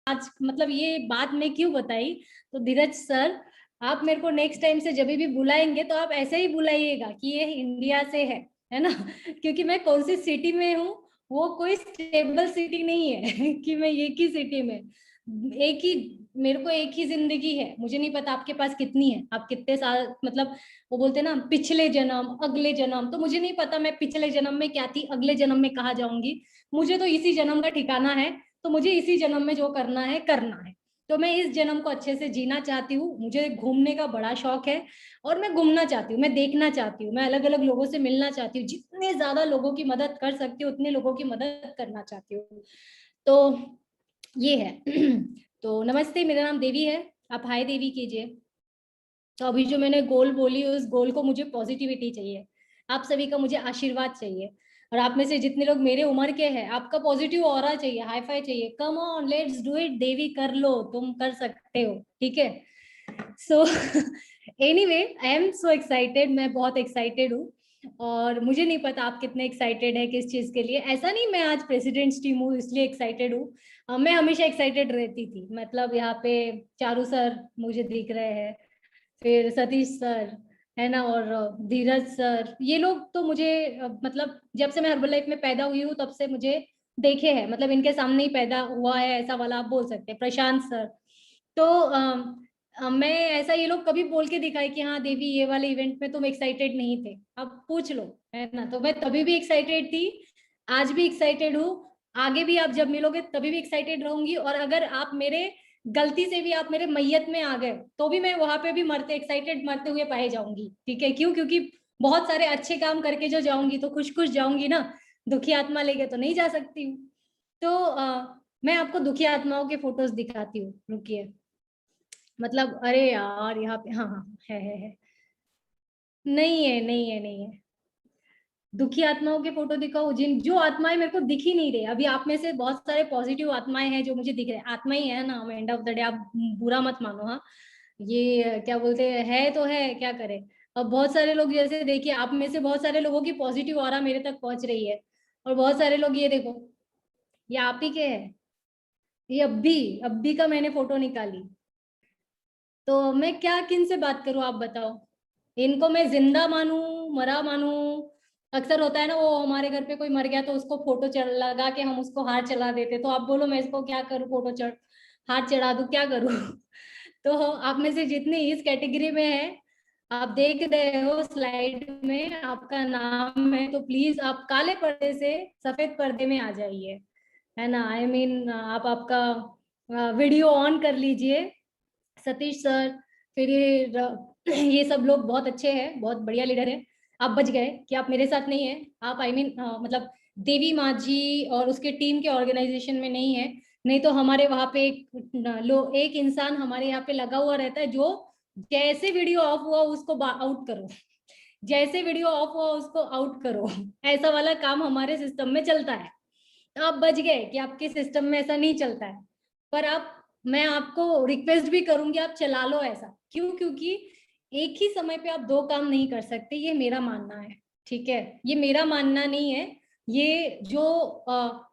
आज मतलब ये बात मैं क्यों बताई, तो धीरज सर आप मेरे को नेक्स्ट टाइम से जब भी बुलाएंगे तो आप ऐसे ही बुलाइएगा कि ये इंडिया से है ना क्योंकि मैं कौन सी सिटी में हूँ, वो कोई स्टेबल सिटी नहीं है कि मैं एक ही सिटी में, एक ही, मेरे को एक ही जिंदगी है। मुझे नहीं पता आपके पास कितनी है, आप कितने साल, मतलब वो बोलते हैं ना पिछले जन्म अगले जन्म, तो मुझे नहीं पता मैं पिछले जन्म में क्या थी, अगले जन्म में कहाँ जाऊंगी। मुझे तो इसी जन्म का ठिकाना है, तो मुझे इसी जन्म में जो करना है करना है। तो मैं इस जन्म को अच्छे से जीना चाहती हूँ, मुझे घूमने का बड़ा शौक है और मैं घूमना चाहती हूँ, मैं देखना चाहती हूँ, मैं अलग अलग लोगों से मिलना चाहती हूँ, जितने ज्यादा लोगों की मदद कर सकती हूँ उतने लोगों की मदद करना चाहती हूँ। तो ये है तो नमस्ते, मेरा नाम देवी है, आप हाय देवी कीजिए। तो अभी जो मैंने गोल बोली उस गोल को मुझे पॉजिटिविटी चाहिए, आप सभी का मुझे आशीर्वाद चाहिए, और आप में से जितने लोग मेरे उम्र के हैं आपका पॉजिटिव ऑरा चाहिए, हाई फाई चाहिए। Come on let's do it Devi, कर लो, तुम कर सकते हो, ठीक है। So anyway I am so excited, मैं बहुत एक्साइटेड हूँ, और मुझे नहीं पता आप कितने एक्साइटेड है किस चीज के लिए। ऐसा नहीं मैं आज प्रेसिडेंट्स टीम हूँ इसलिए एक्साइटेड हूँ, मैं हमेशा एक्साइटेड रहती थी। मतलब यहाँ पे चारू सर मुझे दिख रहे हैं, फिर सतीश सर है ना, और धीरज सर, ये लोग तो मुझे मतलब जब से मैं हर्बल लाइफ में पैदा हुई हूँ तब से मुझे देखे हैं, मतलब इनके सामने ही पैदा हुआ है ऐसा वाला आप बोल सकते हैं। प्रशांत सर, तो मैं ऐसा, ये लोग कभी बोल के दिखाए कि हाँ देवी ये वाले इवेंट में तुम एक्साइटेड नहीं थे, अब पूछ लो, है ना। तो मैं तभी भी एक्साइटेड थी, आज भी एक्साइटेड हूँ, आगे भी आप जब मिलोगे तभी भी एक्साइटेड रहूंगी। और अगर आप मेरे गलती से भी आप मेरे मैयत में आ गए तो भी मैं वहां पे भी मरते एक्साइटेड मरते हुए पाए जाऊंगी, ठीक है। क्यों? क्योंकि बहुत सारे अच्छे काम करके जो जाऊंगी तो खुश खुश जाऊंगी ना, दुखी आत्मा लेके तो नहीं जा सकती हूँ। तो मैं आपको दुखी आत्माओं के फोटोज दिखाती हूँ, रुकिए। मतलब अरे यार यहाँ पे, हाँ हाँ है, नहीं है नहीं है नहीं है, दुखी आत्माओं के फोटो दिखाओ, जिन जो आत्माएं मेरे को दिख ही नहीं रही। अभी आप में से बहुत सारे पॉजिटिव आत्माएं हैं जो मुझे दिख रहे हैं, आत्मा ही है ना, एंड ऑफ द डे आप बुरा मत मानो, हाँ। ये क्या बोलते हैं, है तो है, क्या करे। अब बहुत सारे लोग, जैसे देखिए आप में से बहुत सारे लोगों की पॉजिटिव ऑरा मेरे तक पहुंच रही है, और बहुत सारे लोग, ये देखो, ये आप ही के हैं, ये अब भी का मैंने फोटो निकाली। तो मैं क्या किन से बात करूं, आप बताओ। इनको मैं जिंदा मानूं, मरा मानूं। अक्सर होता है ना, वो हमारे घर पे कोई मर गया तो उसको फोटो चढ़ लगा के हम उसको हार चढ़ा देते, तो आप बोलो मैं इसको क्या करूं, फोटो चढ़ हार चढ़ा दूं, क्या करूं तो आप में से जितने इस कैटेगरी में है, आप देख रहे हो स्लाइड में आपका नाम है, तो प्लीज आप काले पर्दे से सफेद पर्दे में आ जाइए, है ना। आई मीन आप आपका वीडियो ऑन कर लीजिए। सतीश सर, फिर ये सब लोग बहुत अच्छे हैं, बहुत बढ़िया लीडर है। आप बच गए कि आप मेरे साथ नहीं है, आप आई मीन मतलब देवी माँ जी और उसके टीम के ऑर्गेनाइजेशन में नहीं है। नहीं तो हमारे वहां पे एक इंसान हमारे यहाँ पे लगा हुआ रहता है, जो जैसे वीडियो ऑफ हुआ उसको आउट करो, जैसे वीडियो ऑफ हुआ उसको आउट करो ऐसा वाला काम हमारे सिस्टम में चलता है। तो आप बच गए कि आपके सिस्टम में ऐसा नहीं चलता है। पर आप, मैं आपको रिक्वेस्ट भी करूंगी आप चला लो ऐसा, क्यों? क्योंकि एक ही समय पे आप दो काम नहीं कर सकते, ये मेरा मानना है, ठीक है। ये मेरा मानना नहीं है, ये जो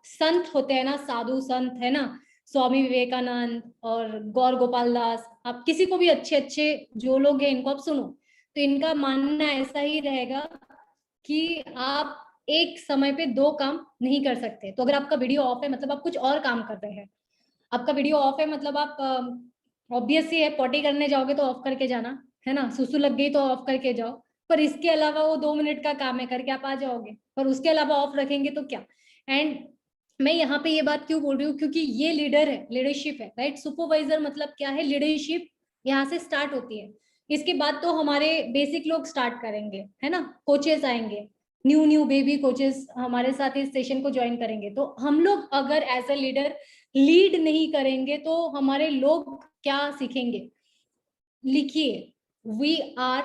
संत होते हैं ना, साधु संत है ना, स्वामी विवेकानंद और गौर गोपाल दास, आप किसी को भी अच्छे अच्छे जो लोग हैं इनको आप सुनो, तो इनका मानना ऐसा ही रहेगा कि आप एक समय पे दो काम नहीं कर सकते। तो अगर आपका वीडियो ऑफ है मतलब आप कुछ और काम कर रहे हैं, आपका वीडियो ऑफ है मतलब आप ऑब्वियस ही है, पॉटी करने जाओगे तो ऑफ करके जाना, है ना, सुसु लग गई तो ऑफ करके जाओ। पर इसके अलावा वो 2 मिनट का काम है, करके आप आ जाओगे, पर उसके अलावा ऑफ रखेंगे तो क्या। एंड मैं यहाँ पे ये बात क्यों बोल रही हूँ, क्योंकि ये लीडर है, लीडरशिप है, राइट। सुपरवाइजर मतलब क्या है, लीडरशिप यहाँ से स्टार्ट होती है। इसके बाद तो हमारे बेसिक लोग स्टार्ट करेंगे, है ना, कोचेस आएंगे, न्यू न्यू बेबी कोचेस हमारे साथ इस सेशन को ज्वाइन करेंगे। तो हम लोग अगर एज अ लीडर लीड नहीं करेंगे तो हमारे लोग क्या सीखेंगे। लिखिए, वी आर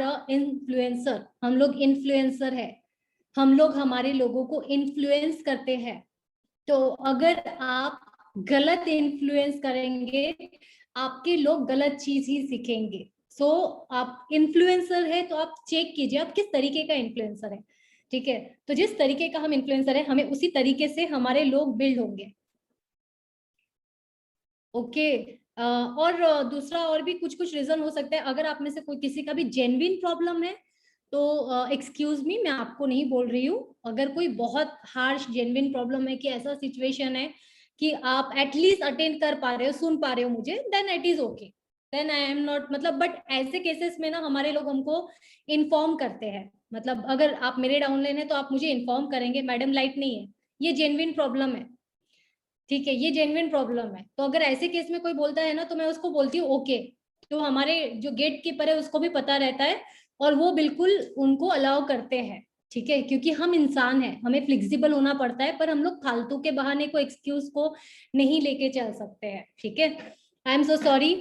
अ इन्फ्लुएंसर, हम लोग इन्फ्लुएंसर है, हम लोग हमारे लोगों को इन्फ्लुएंस करते हैं। तो अगर आप गलत इन्फ्लुएंस करेंगे आपके लोग गलत चीज ही सीखेंगे। सो आप इन्फ्लुएंसर है तो आप चेक कीजिए आप किस तरीके का इन्फ्लुएंसर है, ठीक है। तो जिस तरीके का हम इन्फ्लुएंसर है हमें उसी तरीके से हमारे लोग बिल्ड होंगे। ओके। और दूसरा और भी कुछ कुछ रीजन हो सकता है। अगर आप में से कोई किसी का भी जेन्युइन प्रॉब्लम है तो एक्सक्यूज मी, मैं आपको नहीं बोल रही हूँ। अगर कोई बहुत हार्श जेन्युइन प्रॉब्लम है कि ऐसा सिचुएशन है कि आप एटलीस्ट अटेंड कर पा रहे हो, सुन पा रहे हो मुझे, then it is okay, then I am not, मतलब बट ऐसे केसेस में ना हमारे लोग हमको इन्फॉर्म करते हैं। मतलब अगर आप मेरे डाउनलाइन है तो आप मुझे इन्फॉर्म करेंगे, मैडम लाइट नहीं है, ये जेन्युइन प्रॉब्लम है, ठीक है, ये जेन्युइन प्रॉब्लम है। तो अगर ऐसे केस में कोई बोलता है ना तो मैं उसको बोलती हूँ ओके। तो हमारे जो गेट कीपर है उसको भी पता रहता है और वो बिल्कुल उनको अलाउ करते हैं, ठीक है, क्योंकि हम इंसान हैं, हमें फ्लेक्सिबल होना पड़ता है, पर हम लोग फालतू के बहाने को, एक्सक्यूज को नहीं लेके चल सकते हैं, ठीक है। आई एम सो सॉरी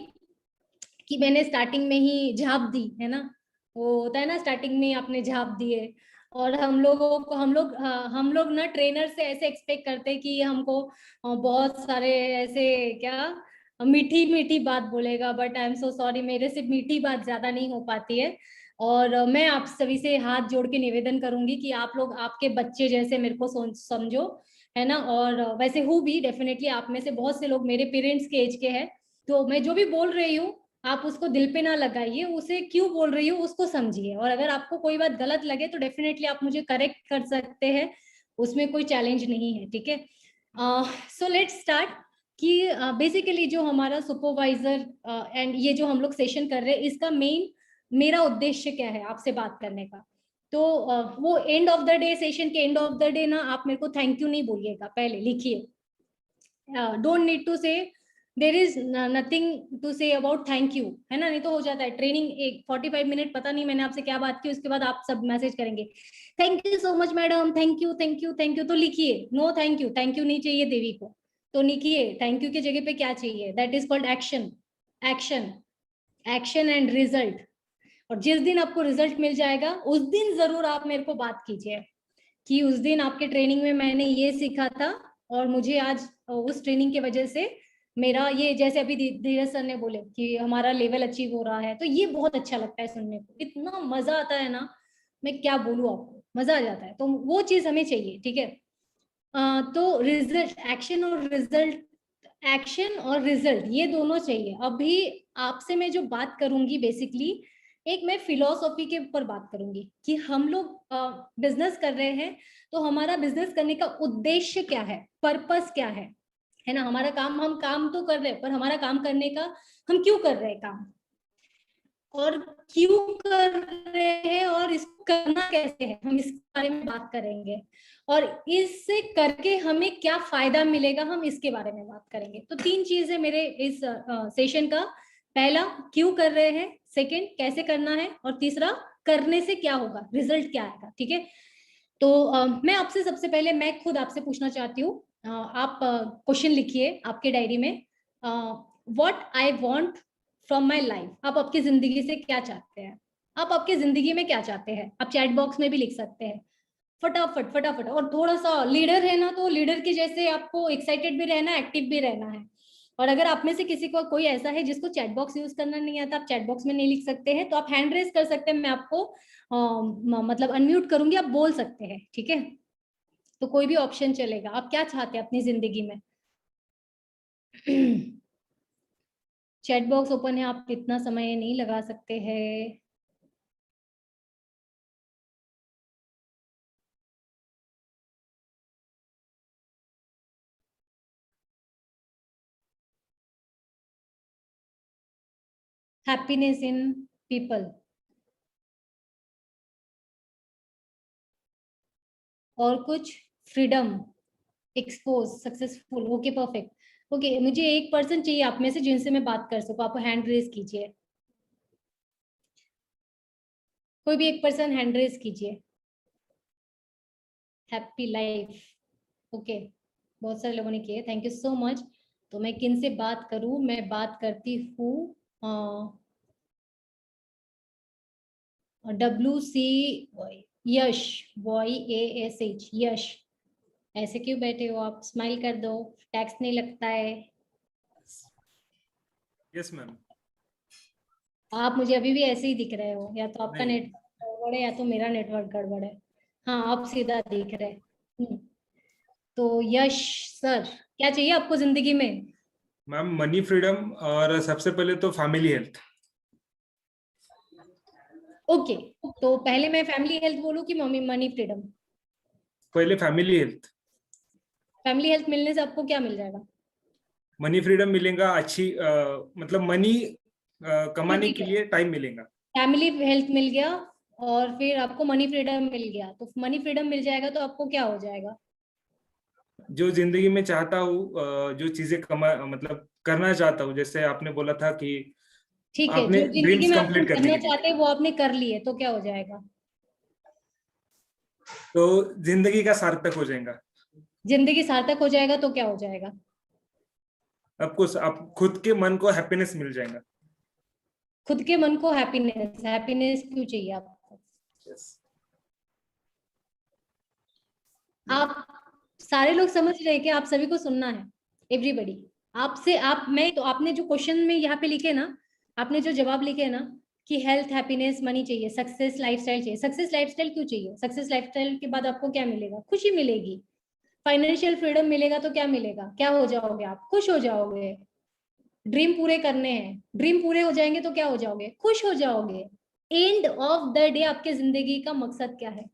कि मैंने स्टार्टिंग में ही झाप दी है ना, वो होता है ना स्टार्टिंग में आपने झाप दिए। और हम लोगों को, हम लोग ना ट्रेनर से ऐसे एक्सपेक्ट करते हैं कि हमको बहुत सारे ऐसे क्या मीठी मीठी बात बोलेगा, but I am so sorry, मेरे से मीठी बात ज्यादा नहीं हो पाती है। और मैं आप सभी से हाथ जोड़ के निवेदन करूंगी कि आप लोग आपके बच्चे जैसे मेरे को समझो, है ना। और वैसे हूँ भी डेफिनेटली, आप में से बहुत से लोग मेरे पेरेंट्स के एज के हैं, तो मैं जो भी बोल रही हूँ आप उसको दिल पे ना लगाइए, उसे क्यों बोल रही हूँ उसको समझिए, और अगर आपको कोई बात गलत लगे तो डेफिनेटली आप मुझे करेक्ट कर सकते हैं, उसमें कोई चैलेंज नहीं है, ठीक है। सो लेट्स स्टार्ट कि बेसिकली जो हमारा सुपरवाइजर एंड ये जो हम लोग सेशन कर रहे हैं, इसका मेन मेरा उद्देश्य क्या है आपसे बात करने का। तो वो and of the day, session के एंड ऑफ द डे ना आप मेरे को थैंक यू नहीं बोलिएगा, पहले लिखिए, don't need to say, there is nothing to say about thank you, है ना। नहीं तो हो जाता है ट्रेनिंग एक 45 मिनट, पता नहीं मैंने आपसे क्या बात की, उसके बाद आप सब मैसेज करेंगे thank you so much madam, thank you thank you thank you. तो लिखिए no thank you, thank you नहीं चाहिए देवी को, तो लिखिए थैंक यू की जगह पे क्या चाहिए, that is called action. Action, action and result. और जिस दिन आपको रिजल्ट मिल जाएगा उस दिन जरूर आप मेरे को बात कीजिए कि उस दिन आपके ट्रेनिंग में मैंने ये सीखा था और मुझे आज उस ट्रेनिंग की वजह से मेरा ये, जैसे अभी धीरज सर ने बोले कि हमारा लेवल अचीव हो रहा है, तो ये बहुत अच्छा लगता है सुनने को, इतना मजा आता है ना, मैं क्या बोलूं आपको, मजा आ जाता है, तो वो चीज हमें चाहिए, ठीक है। तो रिजल्ट, एक्शन और रिजल्ट, एक्शन और रिजल्ट ये दोनों चाहिए। अभी आपसे मैं जो बात करूंगी बेसिकली, एक मैं फिलोसॉफी के ऊपर बात करूंगी कि हम लोग बिजनेस कर रहे हैं, तो हमारा बिजनेस करने का उद्देश्य क्या है, पर्पस क्या है ना। हमारा काम, हम काम तो कर रहे हैं, पर हमारा काम करने का, हम क्यों कर रहे हैं काम, और क्यों कर रहे हैं, और इसको करना कैसे है, हम इसके बारे में बात करेंगे। और इससे करके हमें क्या फायदा मिलेगा, हम इसके बारे में बात करेंगे। तो तीन चीजें मेरे इस सेशन का, पहला क्यों कर रहे हैं, सेकंड कैसे करना है, और तीसरा करने से क्या होगा, रिजल्ट क्या आएगा, ठीक है। तो मैं आपसे सबसे पहले, मैं खुद आपसे पूछना चाहती हूँ, आप क्वेश्चन लिखिए आपके डायरी में, what I want from my life, आप आपकी जिंदगी से क्या चाहते हैं, आप आपकी जिंदगी में क्या चाहते हैं, आप चैट बॉक्स में भी लिख सकते हैं, फटाफट फटाफट। और थोड़ा सा लीडर है ना, तो लीडर की जैसे आपको एक्साइटेड भी रहना है, एक्टिव भी रहना है। और अगर आप में से किसी को कोई ऐसा है जिसको चैट बॉक्स यूज करना नहीं आता, आप चैट बॉक्स में नहीं लिख सकते हैं, तो आप हैंड रेज कर सकते हैं, मैं आपको मतलब अनम्यूट करूंगी, आप बोल सकते हैं, ठीक है। तो कोई भी ऑप्शन चलेगा, आप क्या चाहते हैं अपनी जिंदगी में। चैट बॉक्स ओपन है, आप इतना समय नहीं लगा सकते हैं। हैप्पीनेस इन पीपल, और कुछ, freedom, expose, successful, okay perfect. Okay, मुझे एक पर्सन चाहिए आप में से जिनसे मैं बात कर सकूं, आप हैंड रेज कीजिए, कोई भी एक पर्सन हैंड रेज कीजिए। हैप्पी लाइफ, ओके, बहुत सारे लोगों ने किए, थैंक यू सो मच। तो मैं किन से बात करूं, मैं बात करती हूँ WC यश, YASH, यश। ऐसे क्यों बैठे हो आप, स्माइल कर दो, टैक्स नहीं लगता है। Yes ma'am. आप मुझे अभी भी ऐसे ही दिख रहे हो, या तो आपका नहीं। नेटवर्क गड़बड़ है या तो मेरा नेटवर्क गड़बड़ है। हाँ, आप सीधा दिख रहे। तो यश सर, क्या चाहिए आपको जिंदगी में। मैम मनी फ्रीडम और सबसे पहले तो फैमिली हेल्थ। ओके, तो पहले मैं फैमिली हेल्थ बोलूं कि मम्मी मनी फ्रीडम? पहले फैमिली हेल्थ। फैमिली हेल्थ मिलने से आपको क्या मिल जाएगा? मनी फ्रीडम मिलेगा, अच्छी मतलब मनी तो कमाने ठीक के है, लिए टाइम मिलेगा। फैमिली हेल्थ मिल गया और फिर आपको मनी फ्रीडम मिल गया, तो मनी फ्रीडम मिल जाएगा तो आपको क्या हो जाएगा? जो जिंदगी में चाहता हूँ, जो चीजें कमा मतलब करना चाहता हूँ, जैसे आपने बोला था कि ठीक है, आपने जो जिंदगी ड्रीम्स में आपको कंप्लीट करने करना के लिए, चाहते हैं वो आपने कर लिए तो क्या हो जाएगा? तो जिंदगी का सार्थक हो जाएगा। जिंदगी सार्थक हो जाएगा तो क्या हो जाएगा? आपको आप खुद के मन को हैप्पीनेस मिल जाएगा। खुद के मन को हैप्पीनेस, हैप्पीनेस क्यों चाहिए आपको? Yes. आप सारे लोग समझ रहे हैं कि आप सभी को सुनना है, एवरीबडी। आपसे आप मैं तो आपने जो क्वेश्चन में यहाँ पे लिखे ना, आपने जो जवाब लिखे ना कि हेल्थ, हैप्पीनेस, मनी चाहिए, सक्सेस लाइफस्टाइल चाहिए। सक्सेस लाइफस्टाइल क्यों चाहिए? सक्सेस लाइफस्टाइल के बाद आपको क्या मिलेगा? खुशी मिलेगी। फाइनेंशियल फ्रीडम मिलेगा तो क्या मिलेगा? क्या हो जाओगे आप? खुश हो जाओगे। ड्रीम पूरे करने हैं, ड्रीम पूरे हो जाएंगे तो क्या हो जाओगे? खुश हो जाओगे। एंड ऑफ द डे आपके जिंदगी का मकसद क्या है?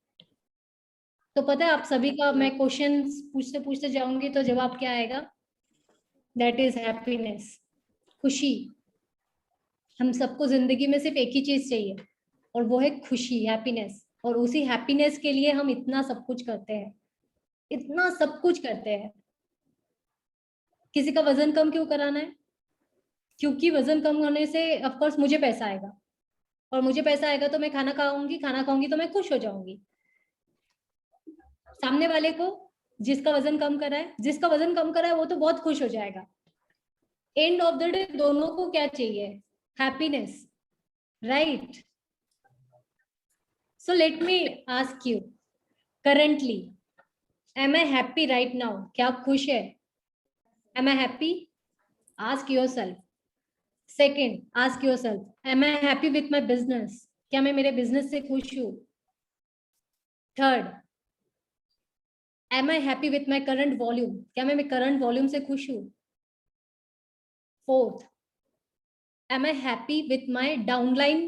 तो पता है आप सभी का मैं क्वेश्चन पूछते पूछते जाऊंगी तो जवाब क्या आएगा? दैट इज हैप्पीनेस, खुशी। हम सबको जिंदगी में सिर्फ एक ही चीज चाहिए और वो है खुशी, हैप्पीनेस। और उसी हैप्पीनेस के लिए हम इतना सब कुछ करते हैं, इतना सब कुछ करते हैं। किसी का वजन कम क्यों कराना है? क्योंकि वजन कम होने से ऑफ कोर्स मुझे पैसा आएगा, और मुझे पैसा आएगा तो मैं खाना खाऊंगी, खाना खाऊंगी तो मैं खुश हो जाऊंगी। सामने वाले को, जिसका वजन कम करा है, जिसका वजन कम करा है वो तो बहुत खुश हो जाएगा। एंड ऑफ द डे दोनों को क्या चाहिए? Happiness, right? So let me ask you, currently am I happy right now? क्या आप खुश है? Am I happy? Ask yourself. Second, ask yourself, am I happy with my business? क्या मैं मेरे बिजनेस से खुश हूँ? Third, am I happy with my current volume? क्या मैं करंट वॉल्यूम से खुश हूँ? Fourth, am I happy with my downline?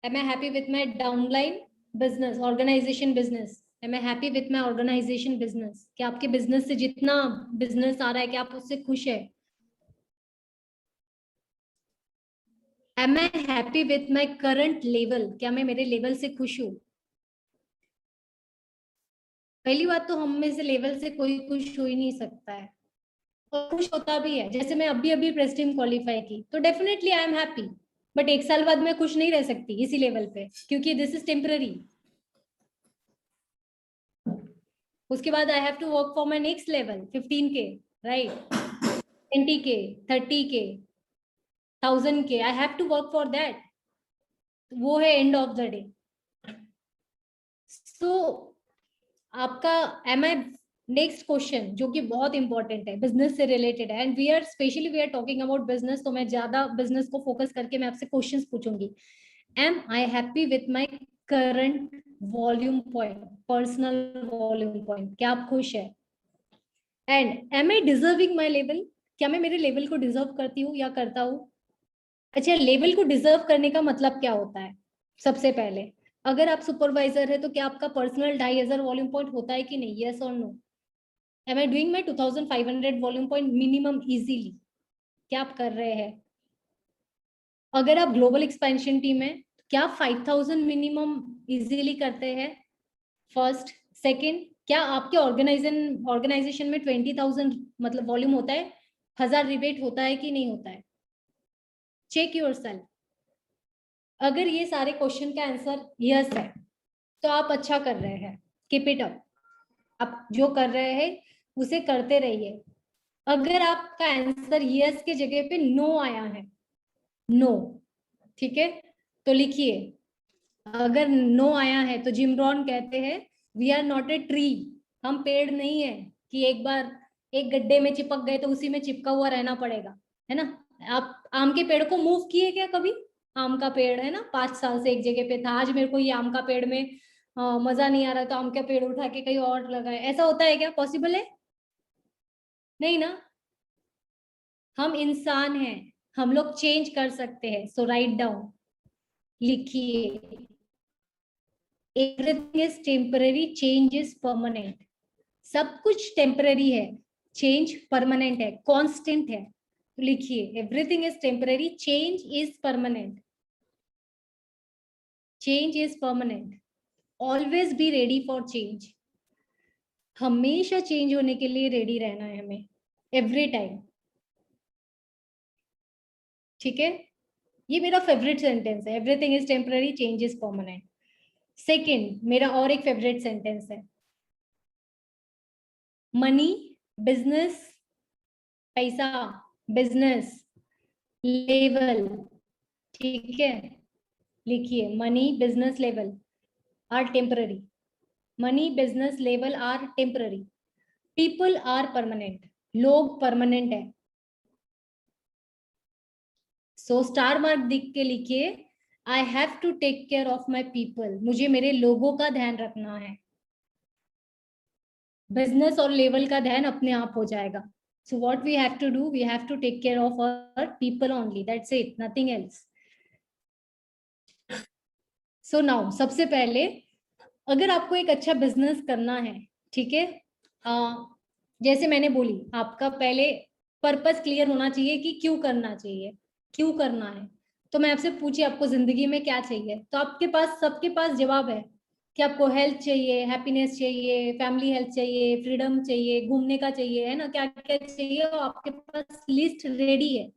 Am I happy with my downline business, organization business? Am I happy with my organization business? क्या आपके business से जितना business आ रहा है क्या आप उससे खुश है? Am I happy with my current level? क्या मैं मेरे लेवल से खुश हूँ? पहली बात तो हम में से लेवल से कोई खुश हो ही नहीं सकता है, और खुश होता भी है। जैसे मैं अभी अभी प्रेस टीम क्वालिफाई की तो definitely I am happy, but एक साल बाद मैं खुश नहीं रह सकती इसी लेवल पे, क्योंकि दिस इज टेम्पररी। उसके बाद I have to work for my next level, 15K, right? 20K, 30K, 1000K, I have to work for that. वो है end of the day. So आपका एम आई नेक्स्ट क्वेश्चन जो कि बहुत important है, business से रिलेटेड है, and we are specially we are talking about business, तो मैं ज्यादा बिजनेस को फोकस करके मैं आपसे क्वेश्चंस पूछूंगी। Am I happy with my current volume point, personal volume point? क्या आप खुश है? And am I deserving my level? क्या मैं मेरे लेवल को डिजर्व करती हूँ या करता हूँ? अच्छा, लेवल को डिजर्व करने का मतलब क्या होता है? सबसे पहले, अगर आप सुपरवाइजर है तो क्या आपका पर्सनल 2500 वॉल्यूम पॉइंट होता है कि नहीं? यस और no? Am I doing my 2500 volume point minimum easily? क्या आप कर रहे हैं? अगर आप ग्लोबल एक्सपेंशन टीम है तो क्या आप 5000 मिनिमम इजीली करते हैं? फर्स्ट। सेकंड, क्या आपके ऑर्गेनाइजेशन में 20,000 मतलब वॉल्यूम होता है, 1000 रिबेट होता है कि नहीं होता है? Check yourself. अगर ये सारे क्वेश्चन का आंसर यस है तो आप अच्छा कर रहे हैं, कीप इट अप। आप जो कर रहे हैं उसे करते रहिए। अगर आपका आंसर यस के जगह पे नो आया है, नो, ठीक है, तो लिखिए। अगर नो आया है तो जिम रॉन कहते हैं we are not a tree, हम पेड़ नहीं है कि एक बार एक गड्ढे में चिपक गए तो उसी में चिपका हुआ रहना पड़ेगा, है ना? आप आम के पेड़ को मूव किए क्या कभी? आम का पेड़ है ना, 5 साल से एक जगह पे था, आज मेरे को ये आम का पेड़ में मजा नहीं आ रहा तो आम का पेड़ उठा के कहीं और लगाए, ऐसा होता है क्या? पॉसिबल है? नहीं ना, हम इंसान हैं, हम लोग चेंज कर सकते हैं। सो राइट डाउन, लिखिए, everything is temporary, change is permanent. सब कुछ टेम्पररी है, चेंज परमानेंट है, कांस्टेंट है। तो लिखिए, everything is temporary, change is permanent. Change is permanent, always be ready for change. हमेशा चेंज होने के लिए रेडी रहना है हमें, एवरी टाइम। ठीक है, ये मेरा फेवरेट सेंटेंस है, everything is temporary, change is permanent. Second, मेरा और एक फेवरेट सेंटेंस है, मनी, बिजनेस, पैसा, बिजनेस, लेवल। ठीक है, लिखिए, money, business, level are temporary. Money, business, level are temporary, people are permanent. लोग परमानेंट है। सो स्टार मार्क दिख के लिखिए, I have to take care of my people. मुझे मेरे लोगों का ध्यान रखना है। बिजनेस और लेवल का ध्यान अपने आप हो जाएगा। So what we have to do, we have to take care of our people only, that's it, nothing else. So now, सबसे पहले अगर आपको एक अच्छा बिजनेस करना है, ठीक है, जैसे मैंने बोली, आपका पहले पर्पस क्लियर होना चाहिए कि क्यों करना चाहिए, क्यों करना है। तो मैं आपसे पूछी, आपको जिंदगी में क्या चाहिए, तो आपके पास, सबके पास जवाब है कि आपको हेल्थ चाहिए, हैप्पीनेस चाहिए, फैमिली हेल्थ चाहिए, फ्रीडम चाहिए, घूमने का चाहिए, है ना, क्या क्या चाहिए, और आपके पास लिस्ट रेडी है।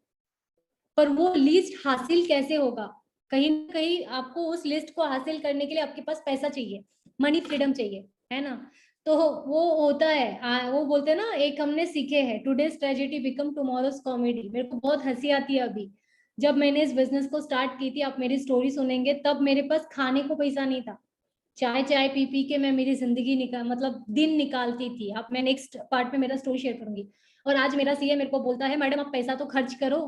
पर वो लिस्ट हासिल कैसे होगा, कहीं ना कहीं आपको उस लिस्ट को हासिल करने के लिए आपके पास पैसा चाहिए, मनी, फ्रीडम चाहिए, है ना। तो वो होता है, वो बोलते हैं ना, एक हमने सीखे हैं, today's tragedy become tomorrow's comedy. मेरे को बहुत हंसी आती है अभी, जब मैंने इस बिजनेस को स्टार्ट की थी, आप मेरी स्टोरी सुनेंगे, तब मेरे पास खाने को पैसा नहीं था। चाय चाय पी पी के मैं मेरी जिंदगी मतलब दिन निकालती थी। अब मैं नेक्स्ट पार्ट में मेरा स्टोरी शेयर करूंगी। और आज मेरा सीए मेरे को बोलता है, मैडम आप पैसा तो खर्च करो,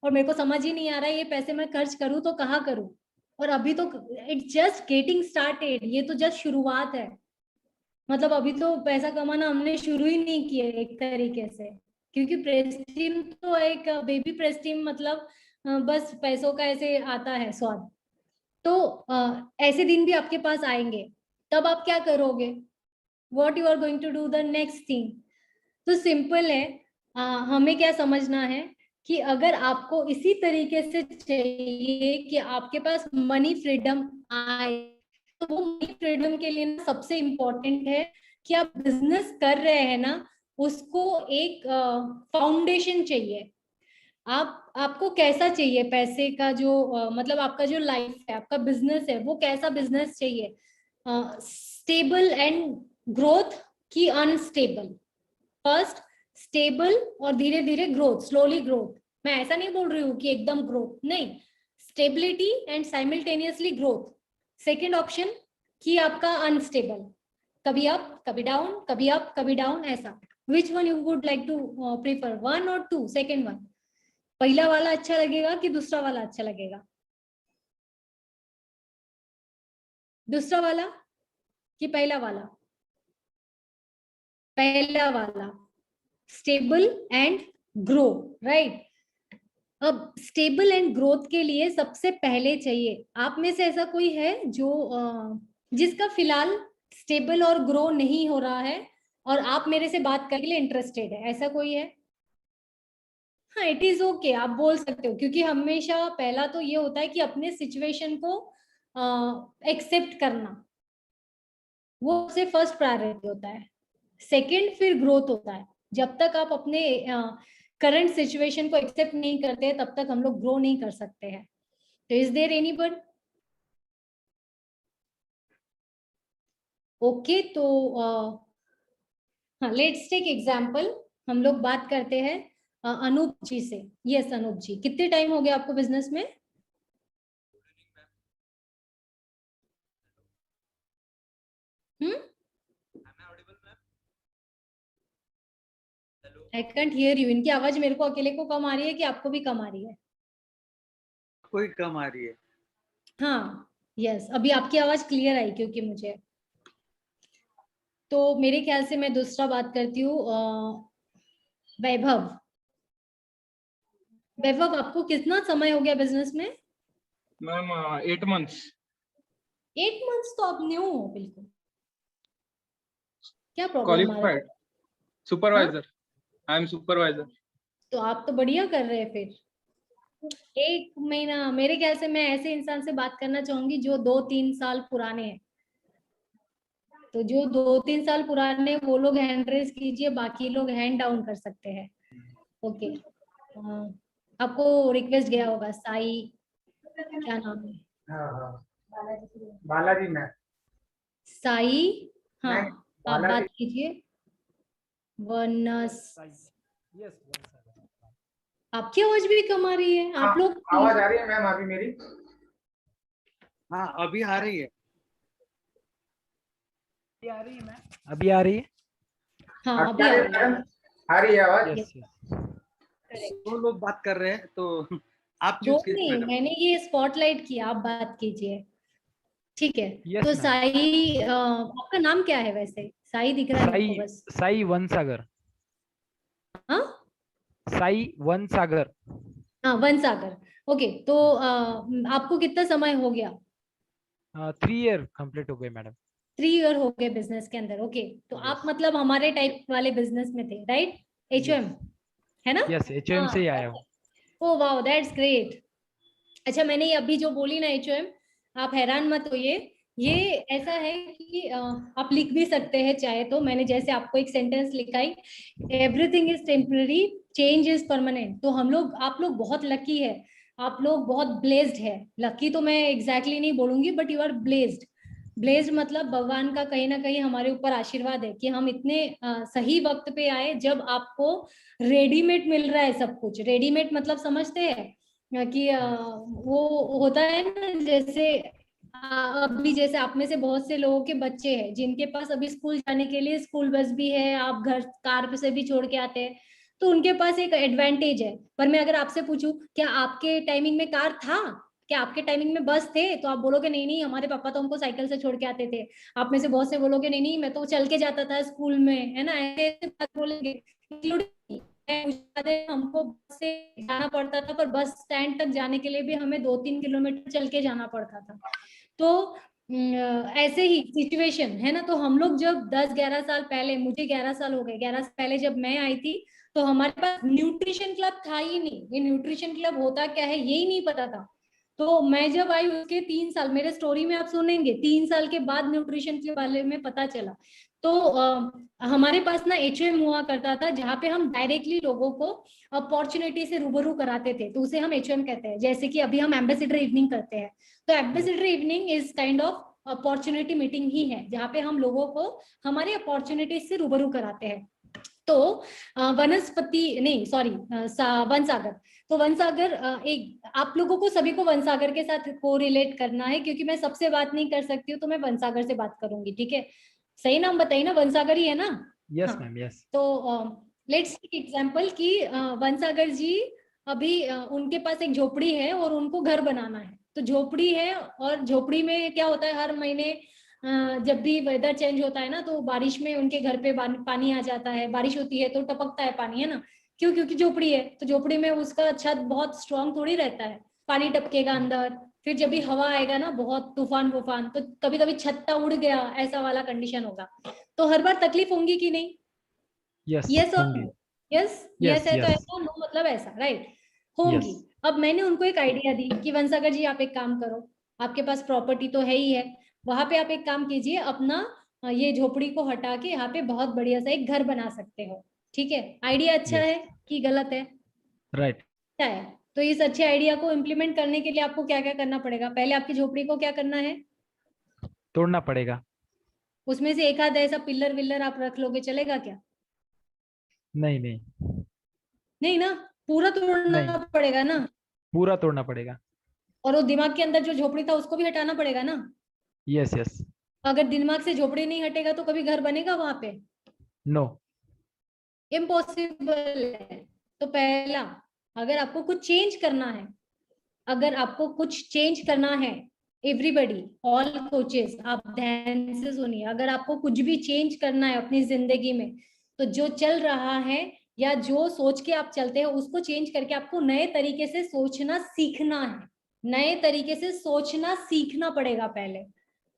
और मेरे को समझ ही नहीं आ रहा है ये पैसे मैं खर्च करूँ तो कहाँ करूँ। और अभी तो इट्स जस्ट गेटिंग स्टार्टेड, ये तो जस्ट शुरुआत है। मतलब अभी तो पैसा कमाना हमने शुरू ही नहीं किया एक तरीके से, क्योंकि प्रेस्टीम तो एक बेबी प्रेस्टीम, मतलब बस पैसों का ऐसे आता है स्वाद। तो ऐसे दिन भी आपके पास आएंगे, तब आप क्या करोगे, what you are going to do the next thing. तो सिंपल है, हमें क्या समझना है कि अगर आपको इसी तरीके से चाहिए कि आपके पास मनी फ्रीडम आए, तो वो मनी फ्रीडम के लिए ना सबसे इम्पोर्टेंट है कि आप बिजनेस कर रहे हैं ना, उसको एक फाउंडेशन चाहिए। आपको कैसा चाहिए पैसे का जो मतलब आपका जो लाइफ है, आपका बिजनेस है, वो कैसा बिजनेस चाहिए, स्टेबल एंड ग्रोथ की अनस्टेबल। फर्स्ट स्टेबल और धीरे धीरे ग्रोथ, स्लोली ग्रोथ। मैं ऐसा नहीं बोल रही हूँ कि एकदम ग्रोथ नहीं, stability and simultaneously growth. Second option कि आपका अनस्टेबल, कभी अप कभी डाउन, कभी अप कभी डाउन, ऐसा। Which one you would like to prefer, one और टू, सेकेंड वन? पहला वाला अच्छा लगेगा कि दूसरा वाला अच्छा लगेगा? दूसरा वाला कि पहला वाला? पहला वाला, स्टेबल एंड ग्रो, राइट। अब स्टेबल एंड ग्रोथ के लिए सबसे पहले चाहिए, आप में से ऐसा कोई है जो जिसका फिलहाल स्टेबल और ग्रो नहीं हो रहा है और आप मेरे से बात करने के लिए इंटरेस्टेड है, ऐसा कोई है? हाँ, इट इज ओके, आप बोल सकते हो, क्योंकि हमेशा पहला तो ये होता है कि अपने सिचुएशन को एक्सेप्ट करना, वो सबसे फर्स्ट प्रायोरिटी होता है। सेकंड फिर ग्रोथ होता है। जब तक आप अपने करंट सिचुएशन को एक्सेप्ट नहीं करते, तब तक हम लोग ग्रो नहीं कर सकते हैं। तो इज देयर एनीवन? ओके, तो हाँ, लेट्स टेक एग्जांपल। हम लोग बात करते हैं अनूप जी से। यस अनूप जी, कितने टाइम हो गया आपको बिजनेस में? हम्म, आई कैंट हियर यू। इनकी आवाज मेरे को अकेले को कम आ रही है कि आपको भी कम आ रही है? कोई कम आ रही है। हाँ, यस, अभी आपकी आवाज क्लियर आई, क्योंकि मुझे, तो मेरे ख्याल से मैं दूसरा बात करती हूँ। वैभव। वैभव, आपको कितना समय हो गया बिजनेस में? Ma'am 8 months। 8 मंथ्स तो आप न्यू हो बिल्कुल। क्या प्रॉब्लम आ रहा है? Qualified supervisor. I am supervisor. तो आप तो बढ़िया कर रहे हैं फिर। 1 महीना, मेरे ख्याल से मैं ऐसे इंसान से बात करना चाहूंगी जो 2-3 साल पुराने हैं। तो जो 2-3 साल पुराने, वो लोग हैंड रेस कीजिए, बाकी लोग हैंड डाउन कर सकते हैं। ओके, आपको रिक्वेस्ट गया होगा। साई, क्या नाम है? हाँ, बालाजी मैम। साई, हाँ, नहीं, आप बालाजी। बात कीजिए। वनस, आपकी आवाज भी कम आ रही है। आप लोग आवाज आ रही है मैम अभी मेरी? हाँ अभी आ रही है। अभी आ रही है? हाँ, अब अभी क्या आ है रही है। मैडम? आ रही है आवाज? Yes yes. दो लोग बात कर रहे हैं तो आप दो चूज कीजिए नहीं, मैडम। मैंने ये स्पॉटलाइट किया, आप बात कीजिए। ठीक है। Yes, तो ma'am. साई, आपका नाम क्या है वैसे? साई दिख रहा है मेरे को साई बस। साई वनसागर। हाँ साई वनसागर। हाँ, वनसागर। ओके, तो आपको कितना समय हो गया? 3 year कंप्लीट हो गए मैडम। 3 ईयर हो गए बिजनेस के अंदर। ओके, तो Yes. आप मतलब हमारे टाइप वाले बिजनेस में थे, राइट? HOM, है ना? यस, HOM से ही आया हूँ। Oh wow, that's great. अच्छा, मैंने ये अभी जो बोली ना HOM, आप हैरान मत होइए। ये ऐसा है कि आप लिख भी सकते हैं चाहे तो। मैंने जैसे आपको एक सेंटेंस लिखाई, everything is temporary, change is permanent. तो हम लोग, आप लोग बहुत लकी है, आप लोग बहुत ब्लेस्ड है। लकी तो मैं एग्जैक्टली नहीं बोलूंगी, but you are blessed. Blessed मतलब भगवान का कहीं ना कहीं हमारे ऊपर आशीर्वाद है कि हम इतने सही वक्त पे आए, जब आपको रेडीमेड मिल रहा है सब कुछ। रेडीमेड मतलब समझते हैं कि वो होता है ना, जैसे अभी जैसे आप में से बहुत से लोगों के बच्चे हैं जिनके पास अभी स्कूल जाने के लिए स्कूल बस भी है, आप घर कार पे से भी छोड़ के आते हैं, तो उनके पास एक एडवांटेज है। पर मैं अगर आपसे पूछूं, क्या आपके टाइमिंग में कार था? क्या आपके टाइमिंग में बस थे? तो आप बोलोगे नहीं नहीं, हमारे पापा तो हमको साइकिल से छोड़ के आते थे। आप में से बहुत से बोलोगे नहीं नहीं, मैं तो चल के जाता था स्कूल में, है ना? ऐसे बात बोलेंगे। हमको बस से जाना पड़ता था, पर बस स्टैंड तक जाने के लिए भी हमें 2-3 किलोमीटर चल के जाना पड़ता था। तो ऐसे ही सिचुएशन है ना। तो हम लोग जब 10-11 साल पहले, मुझे 11 साल हो गए, 11 साल पहले जब मैं आई थी, तो हमारे पास न्यूट्रिशन क्लब था ही नहीं। ये न्यूट्रिशन क्लब होता क्या है यही नहीं पता था। तो मैं जब आई उसके 3 साल, मेरे स्टोरी में आप सुनेंगे, 3 साल के बाद न्यूट्रिशन के बारे में पता चला। तो हमारे पास ना HOM हुआ करता था, जहाँ पे हम डायरेक्टली लोगों को अपॉर्चुनिटी से रूबरू कराते थे, तो उसे हम HOM कहते हैं। जैसे कि अभी हम एम्बेसडर इवनिंग करते हैं, तो ambassador evening is kind of opportunity meeting ही है, जहाँ पे हम लोगों को हमारे अपॉर्चुनिटी से रूबरू कराते हैं। तो वनस्पति नहीं, सॉरी, वनसागर। तो वनसागर, एक आप लोगों को सभी को वनसागर के साथ को रिलेट करना है, क्योंकि मैं सबसे बात नहीं कर सकती हूँ, तो मैं वनसागर से बात करूंगी। ठीक है? सही नाम बताइए ना, वनसागर ही है ना? Yes ma'am, yes. तो लेट्स टेक एग्जांपल कि वनसागर जी अभी उनके पास एक झोपड़ी है और उनको घर बनाना है। तो झोपड़ी है, और झोपड़ी में क्या होता है, हर महीने जब भी वेदर चेंज होता है ना, तो बारिश में उनके घर पे पानी आ जाता है। बारिश होती है तो टपकता है पानी, है ना? क्यों? क्योंकि झोपड़ी है, तो झोपड़ी में उसका छत बहुत स्ट्रांग थोड़ी रहता है, पानी टपकेगा अंदर। फिर जब भी हवा आएगा ना, बहुत तूफान वूफान, तो कभी कभी छत्ता उड़ गया, ऐसा वाला कंडीशन होगा। तो हर बार तकलीफ होंगी कि नहीं? यस यस और होंगे। नो? यस, यस यस है तो यस ऐसा, नो मतलब ऐसा, राइट? होंगी। यस। अब मैंने उनको एक आइडिया दी कि वंसागर जी आप एक काम करो, आपके पास प्रॉपर्टी तो है ही है, वहां पे आप एक काम कीजिए, अपना ये झोपड़ी को हटा के यहाँ पे बहुत बढ़िया सा एक घर बना सकते हो। ठीक है? आइडिया अच्छा Yes. है कि गलत है? राइट। अच्छा है। तो इस अच्छे आइडिया को इम्प्लीमेंट करने के लिए आपको क्या क्या करना पड़ेगा? पहले आपकी झोपड़ी को क्या करना है? तोड़ना पड़ेगा। उसमें से एक आध ऐसा पिल्लर विल्लर आप रख लोगे, चलेगा क्या? नहीं नहीं नहीं ना, पूरा तोड़ना नहीं, पड़ेगा ना। पूरा तोड़ना पड़ेगा। और वो दिमाग के अंदर जो झोपड़ी था उसको भी हटाना पड़ेगा ना। Yes yes. अगर दिमाग से झोपड़ी नहीं हटेगा तो कभी घर बनेगा वहां पे? नो। इम्पॉसिबल है। तो पहला, अगर आपको कुछ चेंज करना है, अगर आपको कुछ चेंज करना है, एवरीबडी, ऑल कोचेस, आप ध्यान से सुनिए, अगर आपको कुछ भी चेंज करना है अपनी जिंदगी में, तो जो चल रहा है या जो सोच के आप चलते हैं उसको चेंज करके आपको नए तरीके से सोचना सीखना है। नए तरीके से सोचना सीखना पड़ेगा पहले।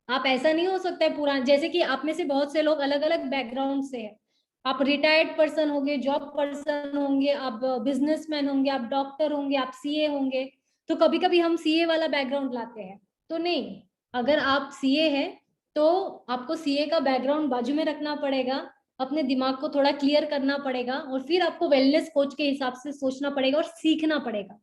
आप ऐसा नहीं हो सकता है पुराना, जैसे कि आप में से बहुत से लोग अलग अलग बैकग्राउंड से हैं। आप रिटायर्ड पर्सन होंगे, जॉब पर्सन होंगे, आप बिजनेसमैन होंगे, आप डॉक्टर होंगे, आप सीए होंगे। तो कभी कभी हम सीए वाला बैकग्राउंड लाते हैं, तो नहीं, अगर आप सीए हैं तो आपको सीए का बैकग्राउंड बाजू में रखना पड़ेगा, अपने दिमाग को थोड़ा क्लियर करना पड़ेगा और फिर आपको वेलनेस कोच के हिसाब से सोचना पड़ेगा और सीखना पड़ेगा।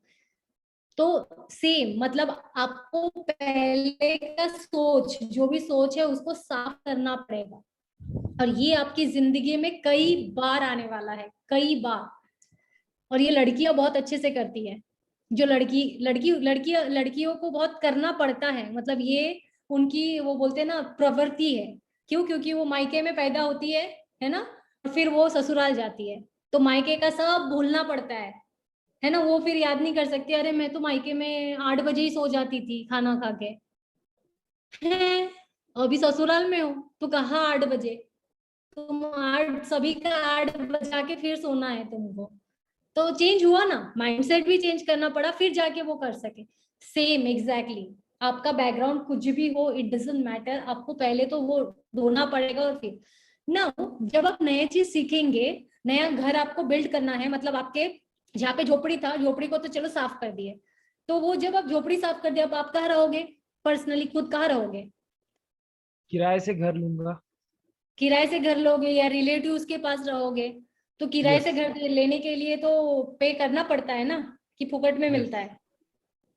तो सेम मतलब आपको पहले का सोच, जो भी सोच है उसको साफ करना पड़ेगा। और ये आपकी जिंदगी में कई बार आने वाला है, कई बार। और ये लड़कियां बहुत अच्छे से करती है। जो लड़कियों को बहुत करना पड़ता है, मतलब ये उनकी वो बोलते हैं ना प्रवृत्ति है। क्यों? क्योंकि वो मायके में पैदा होती है ना, और फिर वो ससुराल जाती है तो मायके का सब भूलना पड़ता है ना। वो फिर याद नहीं कर सकती, अरे मैं तो मायके में 8 बजे ही सो जाती थी खाना खा के, है अभी ससुराल में हो तो कहाँ 8 बजे, तुम 8 सभी का 8 बजा के फिर सोना है तुमको। तो चेंज हुआ ना, माइंडसेट भी चेंज करना पड़ा फिर जाके वो कर सके। सेम एग्जैक्टली आपका बैकग्राउंड कुछ भी हो, इट डजंट मैटर, आपको पहले तो वो ढूंढना पड़ेगा। और फिर ना जब आप नए चीज सीखेंगे, नया घर आपको बिल्ड करना है, मतलब आपके जहाँ पे झोपड़ी था, झोपड़ी को तो चलो साफ कर दिए, तो वो जब आप झोपड़ी साफ कर दिए, अब आप कहाँ रहोगे? पर्सनली खुद कहाँ रहोगे? किराए से घर लूंगा। किराए से घर लोगे या रिलेटिव्स के पास रहोगे? तो किराए Yes. से घर लेने के लिए तो पे करना पड़ता है ना, कि फुकट में Yes. मिलता है?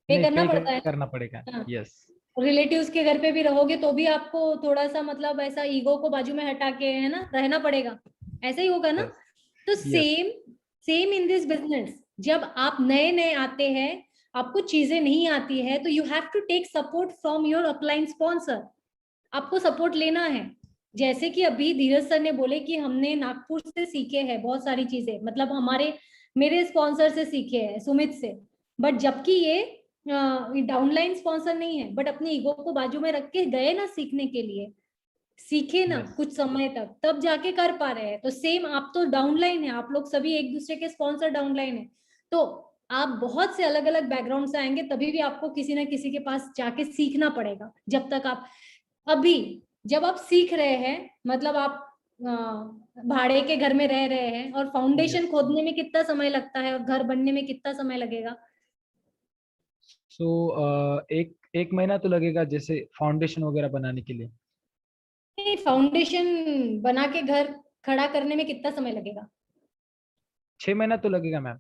पे नहीं, करना पे पड़ता है। करना पड़ेगा। हाँ। यस। रिलेटिव्स के घर पे भी रहोगे तो भी आपको थोड़ा सा मतलब ऐसा ईगो को बाजू में हटा के, है ना, रहना पड़ेगा। ऐसा ही होगा ना। Yes. तो Yes. Same in this business, जब आप नए नए आते हैं, आपको चीजें नहीं आती है, तो you have to take support from your upline sponsor. आपको सपोर्ट लेना है। जैसे कि अभी धीरज सर ने बोले कि हमने नागपुर से सीखे हैं बहुत सारी चीजें, मतलब मेरे स्पॉन्सर से सीखे हैं, सुमित से। बट जबकि ये डाउनलाइन स्पॉन्सर नहीं है, बट अपनी ईगो को बाजू में रख के गए ना सीखने के लिए, सीखे ना Yes. कुछ समय तक, तब जाके कर पा रहे हैं। तो सेम आप तो डाउनलाइन है, आप लोग सभी एक दूसरे के स्पॉन्सर डाउनलाइन है। तो आप बहुत से अलग अलग बैकग्राउंड से आएंगे, तभी भी आपको किसी ना किसी के पास जाके सीखना पड़ेगा। जब तक आप अभी जब आप सीख रहे हैं, मतलब आप भाड़े के घर में रह रहे हैं, और फाउंडेशन खोदने में कितना समय लगता है और घर बनने में कितना समय लगेगा? सो एक महीना तो लगेगा जैसे फाउंडेशन वगैरह बनाने के लिए। फाउंडेशन बना के घर खड़ा करने में कितना समय लगेगा? 6 महीना तो लगेगा मैम।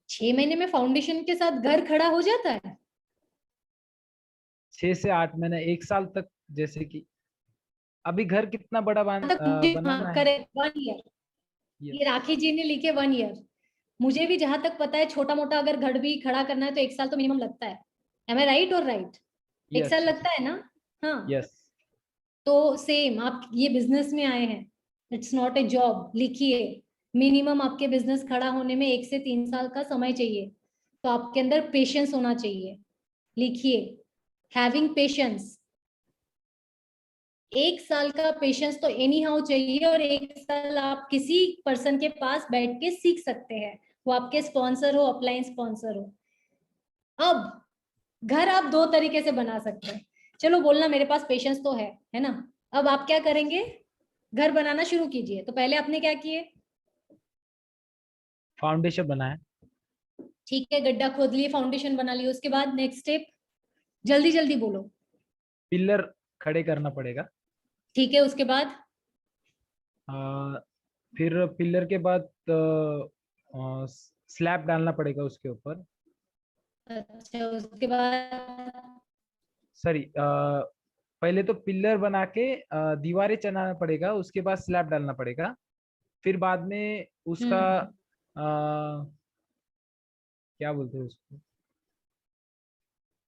6 महीने में फाउंडेशन के साथ घर खड़ा हो जाता है? 6 से 8 महीना, 1 साल तक। जैसे कि अभी घर कितना बड़ा बनाना है। Correct, 1 year. ये राखी जी ने लिखे 1 ईयर। मुझे भी जहां तक पता है, छोटा मोटा अगर घर भी खड़ा करना है तो 1 साल तो मिनिमम लगता है। एम आई राइट और राइट? 1 साल लगता है ना? हाँ। यस। तो सेम आप ये बिजनेस में आए हैं, इट्स नॉट ए जॉब। लिखिए, मिनिमम आपके बिजनेस खड़ा होने में 1 से 3 साल का समय चाहिए। तो आपके अंदर पेशेंस होना चाहिए। लिखिए, हैविंग पेशेंस। 1 साल का पेशेंस तो एनी हाउ चाहिए, और 1 साल आप किसी पर्सन के पास बैठ के सीख सकते हैं, वो आपके स्पॉन्सर हो, अपलाइन स्पॉन्सर हो। अब घर आप 2 तरीके से बना सकते हैं। चलो बोलना मेरे पास पेशेंस तो है ना। अब आप क्या करेंगे? घर बनाना शुरू कीजिए। तो पहले आपने क्या किए? फाउंडेशन बनाया। ठीक है, गड्ढा खोद लिए, फाउंडेशन बना लिए, उसके बाद नेक्स्ट स्टेप? जल्दी जल्दी बोलो। पिलर खड़े करना पड़ेगा। ठीक है, उसके बाद? फिर पिलर के बाद स्लैब डालना पड़ेगा उसके ऊपर। अच्छा, उसके बाद? सॉरी, पहले तो पिलर बना के दीवारें चढ़ाना पड़ेगा, उसके बाद स्लैब डालना पड़ेगा। फिर बाद में उसका क्या बोलते हैं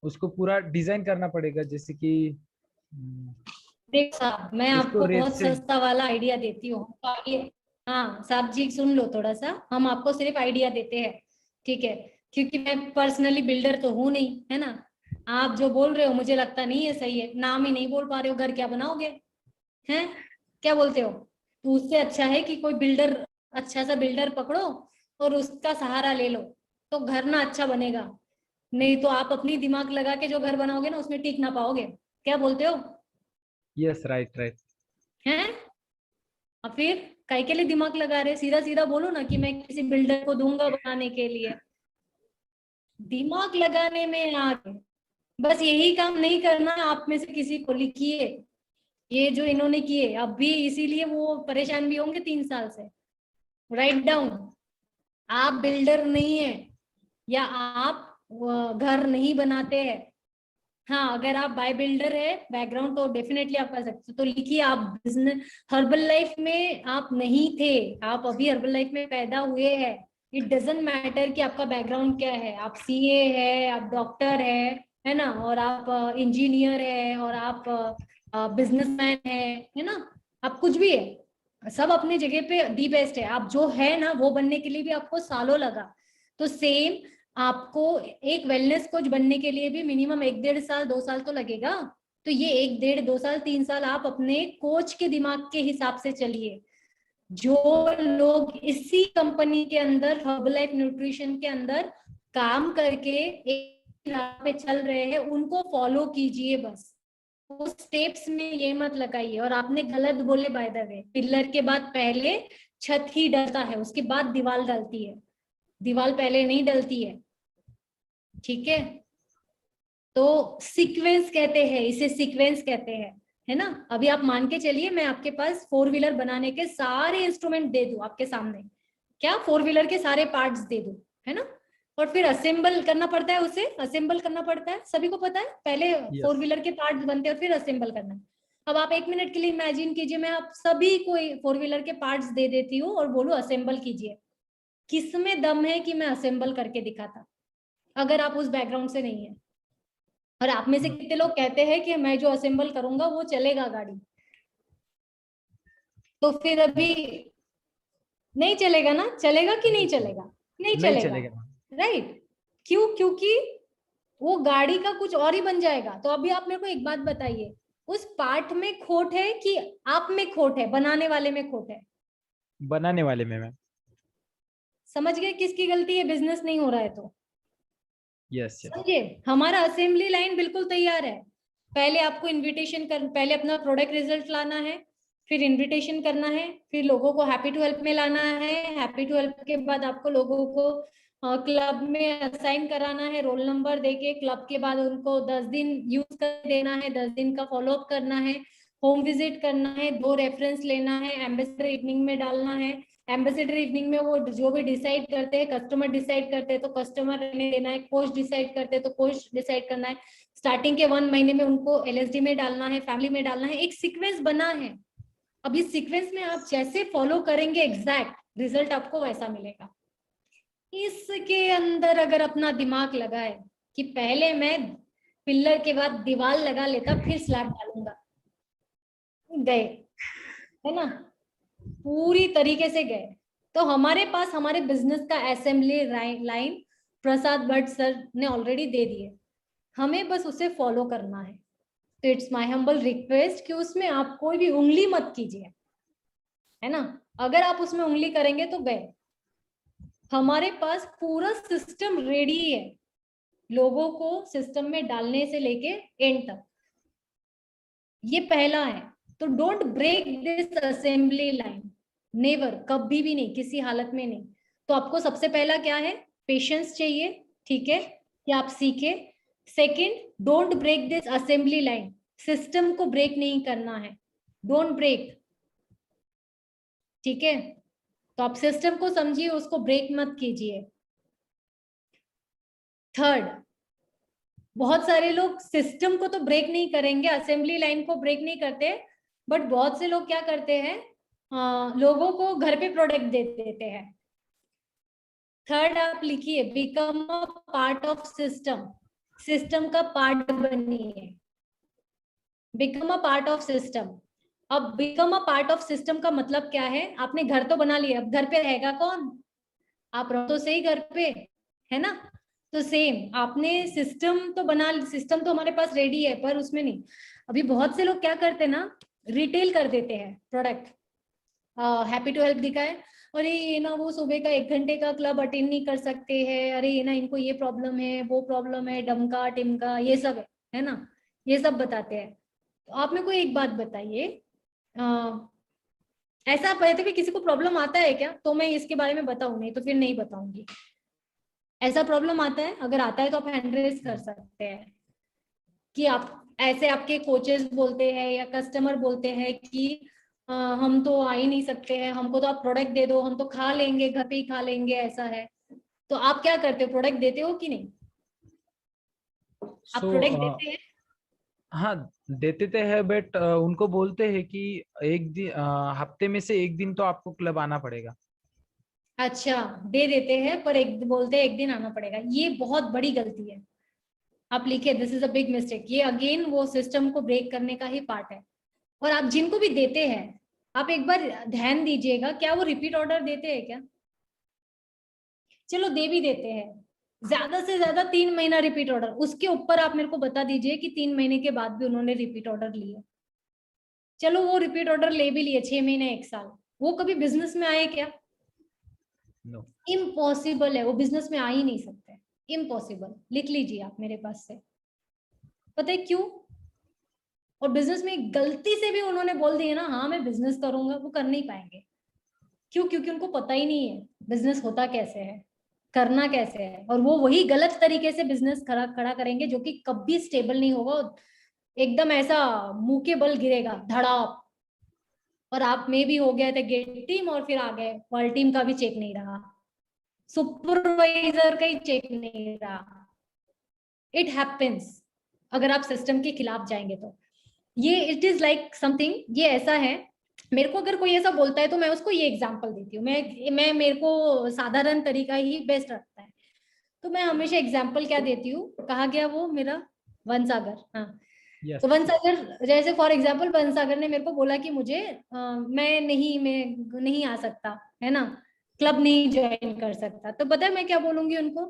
उसको पूरा डिजाइन करना पड़ेगा, जैसे कि देख साहब, मैं आपको बहुत सस्ता वाला आइडिया देती हूँ। हाँ साहब जी, सुन लो थोड़ा सा, हम आपको सिर्फ आइडिया देते हैं, ठीक है? क्योंकि मैं पर्सनली बिल्डर तो हूँ नहीं, है ना। आप जो बोल रहे हो मुझे लगता नहीं है सही है। नाम ही नहीं बोल पा रहे हो, घर क्या बनाओगे? हैं, क्या बोलते हो? तो उससे अच्छा है कि कोई बिल्डर अच्छा सा बिल्डर पकड़ो और उसका सहारा ले लो, तो घर ना अच्छा बनेगा। नहीं तो आप अपनी दिमाग लगा के जो घर बनाओगे ना, उसमें टिक ना पाओगे। क्या बोलते हो? Yes, right right. हैं? और फिर काहे के लिए दिमाग लगा रहे? सीधा सीधा बोलो ना कि मैं किसी बिल्डर को दूंगा बनाने के लिए। दिमाग लगाने में आगे बस यही काम नहीं करना है। आप में से किसी को लिखिए ये जो इन्होंने किए, अब भी इसीलिए वो परेशान भी होंगे 3 साल से। Write down. आप बिल्डर नहीं है या आप घर नहीं बनाते हैं। हाँ, अगर आप बाय बिल्डर है बैकग्राउंड तो डेफिनेटली आप कर सकते हो। तो लिखिए आप बिजनेस हर्बल लाइफ में आप नहीं थे, आप अभी हर्बल लाइफ में पैदा हुए हैं। इट डजेंट मैटर कि आपका बैकग्राउंड क्या है। आप सीए है, आप डॉक्टर है ना, और आप इंजीनियर है, और आप बिजनेसमैन है ना, आप कुछ भी है। सब अपनी जगह पे दी बेस्ट है। आप जो है ना वो बनने के लिए भी आपको सालों लगा। तो सेम आपको एक वेलनेस कोच बनने के लिए भी मिनिमम 1-1.5 साल 2 साल तो लगेगा। तो ये 1-1.5 2 साल 3 साल आप अपने कोच के दिमाग के हिसाब से चलिए। जो लोग इसी कंपनी के अंदर हर्बलाइफ न्यूट्रिशन के अंदर काम करके एक राह पे चल रहे हैं उनको फॉलो कीजिए। बस उस स्टेप्स में ये मत लगाइए। और आपने गलत बोले बाय द वे, पिलर के बाद पहले छत ही डलता है, उसके बाद दीवार डलती है। दीवार पहले नहीं डलती है, ठीक है? तो सीक्वेंस कहते हैं इसे, सीक्वेंस कहते हैं, है ना। अभी आप मान के चलिए मैं आपके पास 4 व्हीलर बनाने के सारे इंस्ट्रूमेंट दे दूं आपके सामने, क्या 4 व्हीलर के सारे पार्ट्स दे दूं, है ना। और फिर असेंबल करना पड़ता है, उसे असेंबल करना पड़ता है, सभी को पता है। पहले 4 व्हीलर के पार्ट्स बनते हैं और फिर असेंबल करना है। अब आप 1 मिनट के लिए इमेजिन कीजिए मैं आप सभी को 4 व्हीलर के पार्ट्स दे देती हूँ और बोलूं असेंबल कीजिए। किसमें दम है कि मैं असेंबल करके दिखाता, अगर आप उस बैकग्राउंड से नहीं है। और आप में से कितने लोग कहते हैं कि मैं जो असेंबल करूंगा वो चलेगा गाड़ी, तो फिर अभी नहीं चलेगा ना। चलेगा कि नहीं चलेगा? नहीं चलेगा, राइट। क्यों? क्योंकि वो गाड़ी का कुछ और ही बन जाएगा। तो अभी आप मेरे को एक बात बताइए, उस पार्ट में खोट है कि आप में खोट है, बनाने वाले में खोट है? बनाने वाले में मैम। समझ गए किसकी गलती है? बिजनेस नहीं हो रहा है तो। Yes yes. समझे? हमारा असेंबली लाइन बिल्कुल तैयार है। पहले आपको इनविटेशन कर, पहले अपना प्रोडक्ट रिजल्ट लाना है, फिर इनविटेशन करना है, फिर लोगों को हैप्पी टू हेल्प में लाना है। हैप्पी टू हेल्प के बाद आपको लोगों को क्लब में असाइन कराना है, रोल नंबर देके। क्लब के बाद उनको 10 दिन यूज कर देना है, 10 दिन का फॉलोअप करना है, होम विजिट करना है, 2 रेफरेंस लेना है, एम्बेसडर इवनिंग में डालना है। एम्बेसडर इवनिंग में वो जो भी डिसाइड करते हैं, कस्टमर डिसाइड करते हैं तो कस्टमर रहने देना है, कोच डिसाइड करते हैं तो कोच डिसाइड करना है। स्टार्टिंग के 1 महीने में उनको एलएसडी में डालना है, फैमिली में डालना है। एक सीक्वेंस बना है। अब इस सीक्वेंस में आप जैसे फॉलो करेंगे एग्जैक्ट रिजल्ट आपको वैसा मिलेगा। इसके अंदर अगर अपना दिमाग लगाए कि पहले मैं पिलर के बाद दीवार लगा लेता फिर स्लैब डालूंगा, गए, है ना, पूरी तरीके से गए। तो हमारे पास हमारे बिजनेस का assembly line Prasad Bhatt sir ने ऑलरेडी दे दी है, हमें बस उसे फॉलो करना है। तो इट्स माय हम्बल रिक्वेस्ट कि उसमें आप कोई भी उंगली मत कीजिए, है ना। अगर आप उसमें उंगली करेंगे तो गए। हमारे पास पूरा सिस्टम रेडी है लोगों को सिस्टम में डालने से लेके एंड तक। ये पहला है। तो don't break this assembly line, never, कभी भी नहीं, किसी हालत में नहीं। तो आपको सबसे पहला क्या है? पेशेंस चाहिए, ठीक है, कि आप सीखे। Second, don't break this assembly line, system को ब्रेक नहीं करना है, डोंट ब्रेक, ठीक है। तो आप सिस्टम को समझिए, उसको ब्रेक मत कीजिए। थर्ड, बहुत सारे लोग सिस्टम को तो ब्रेक नहीं करेंगे, असेंबली लाइन को ब्रेक नहीं करते, बट बहुत से लोग क्या करते हैं, लोगों को घर पे प्रोडक्ट दे देते हैं। थर्ड आप लिखिए, become a part of system, system का पार्ट बनिए, become a part of system. अब become a part of system का मतलब क्या है? आपने घर तो बना लिया, अब घर पे रहेगा कौन? आप रहो तो सही घर पे, है ना। तो सेम आपने सिस्टम तो बना, सिस्टम तो हमारे पास रेडी है पर उसमें नहीं। अभी बहुत से लोग क्या करते हैं ना, रिटेल कर देते हैं प्रोडक्ट। हैप्पी टू हेल्प दिखा है, अरे ये ना वो सुबह का 1 घंटे का क्लब अटेंड नहीं कर सकते हैं, अरे ये ना इनको ये प्रॉब्लम है, वो प्रॉब्लम है, डमका टिमका ये सब है ना, ये सब बताते हैं। तो आप मेरे को एक बात बताइए, ऐसा आप कहते कि किसी को प्रॉब्लम आता है क्या, तो मैं इसके बारे में बताऊं, नहीं तो फिर नहीं बताऊंगी। ऐसा प्रॉब्लम आता है, अगर आता है तो आप हैंड रेज कर सकते हैं कि आप ऐसे आपके कोचेस बोलते हैं या कस्टमर बोलते हैं कि हम तो आ ही नहीं सकते हैं, हमको तो आप प्रोडक्ट दे दो, हम तो खा लेंगे, घर पे ही खा लेंगे, ऐसा है। तो आप क्या करते हो, प्रोडक्ट देते हो कि नहीं? आप प्रोडक्ट देते हैं? हाँ देते तो है, बट उनको बोलते हैं कि एक दिन हफ्ते में से एक दिन तो आपको क्लब आना पड़ेगा। अच्छा, दे देते हैं पर एक बोलते हैं एक दिन आना पड़ेगा, ये बहुत बड़ी गलती है। आप लिखिए, this is a big mistake. ये अगेन वो सिस्टम को ब्रेक करने का ही पार्ट है। और आप जिनको भी देते हैं, आप एक बार ध्यान दीजिएगा, क्या वो रिपीट ऑर्डर देते हैं क्या? चलो दे भी देते हैं, ज्यादा से ज्यादा 3 महीना रिपीट ऑर्डर, उसके ऊपर आप मेरे को बता दीजिए कि 3 महीने के बाद भी उन्होंने रिपीट ऑर्डर लिए। चलो वो रिपीट ऑर्डर ले भी लिए 6 महीने 1 साल, वो कभी बिजनेस में आए क्या? नो, इम्पॉसिबल है, वो बिजनेस में आ ही नहीं सकते, इम्पॉसिबल। लिख लीजिए आप मेरे पास से। पता है क्यों? और बिजनेस में गलती से भी उन्होंने बोल दिया ना हाँ मैं बिजनेस करूंगा, वो कर नहीं पाएंगे। क्यों? क्योंकि उनको पता ही नहीं है बिजनेस होता कैसे है, करना कैसे है, और वो वही गलत तरीके से बिजनेस खड़ा करेंगे जो कि कभी स्टेबल नहीं होगा, एकदम ऐसा मुंह के बल गिरेगा धड़ाप। और आप में भी हो गए थे गेट टीम और फिर आ गए वर्ल्ड टीम का भी चेक नहीं रहा, सुपरवाइजर का ही चेक नहीं रहा। इट हैपेंस अगर आप सिस्टम के खिलाफ जाएंगे तो। ये इट इज लाइक समथिंग, ये ऐसा है, मेरे को अगर कोई ऐसा बोलता है तो मैं उसको ये एग्जांपल देती हूँ, मैं मेरे को साधारण तरीका ही बेस्ट लगता है, तो मैं हमेशा एग्जांपल क्या देती हूँ, कहा गया वो मेरा वनसागर, हाँ। यस तो वनसागर जैसे फॉर एग्जांपल वनसागर ने मेरे को बोला कि मुझे मैं नहीं आ सकता, है ना, क्लब नहीं ज्वाइन कर सकता, तो पता है मैं क्या बोलूंगी उनको,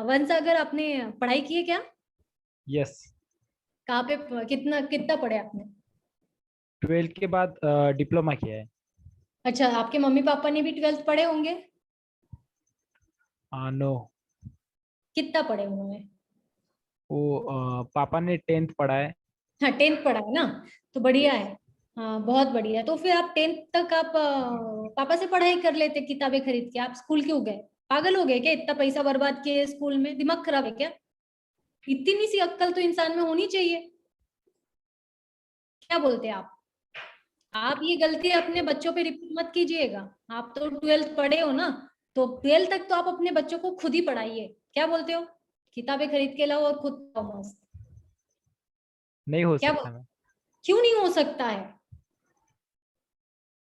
वनसागर आपने पढ़ाई की है क्या? यस, कहाँ पे, कितना कितना पढ़े आपने? 12th के बाद डिप्लोमा किया है। अच्छा, आपके मम्मी पापा ने भी 12th पढ़े होंगे? नो, कितना पढ़े उन्होंने? वो पापा ने 10th पढ़ा है। हाँ 10th पढ़ा है ना, तो बढ़िया है, हाँ बहुत बढ़िया। तो फिर आप 10th तक आप पापा से पढ़ाई कर लेते किताबें खरीद के, आप स्कूल क्यों गए? पागल हो गए क्या? इतना पैसा बर्बाद किए स्कूल में, दिमाग खराब है क्या? इतनी सी अक्ल तो इंसान में होनी चाहिए। क्या बोलते हैं आप ये गलती अपने बच्चों पे रिपीट मत कीजिएगा। आप तो 12th पढ़े हो ना, तो 12th तक तो आप अपने बच्चों को खुद ही पढ़ाइए। क्या बोलते हो? किताबें खरीद के लाओ और खुद पढ़ो मस्त। नहीं हो क्या सकता मैम, क्यों नहीं हो सकता है?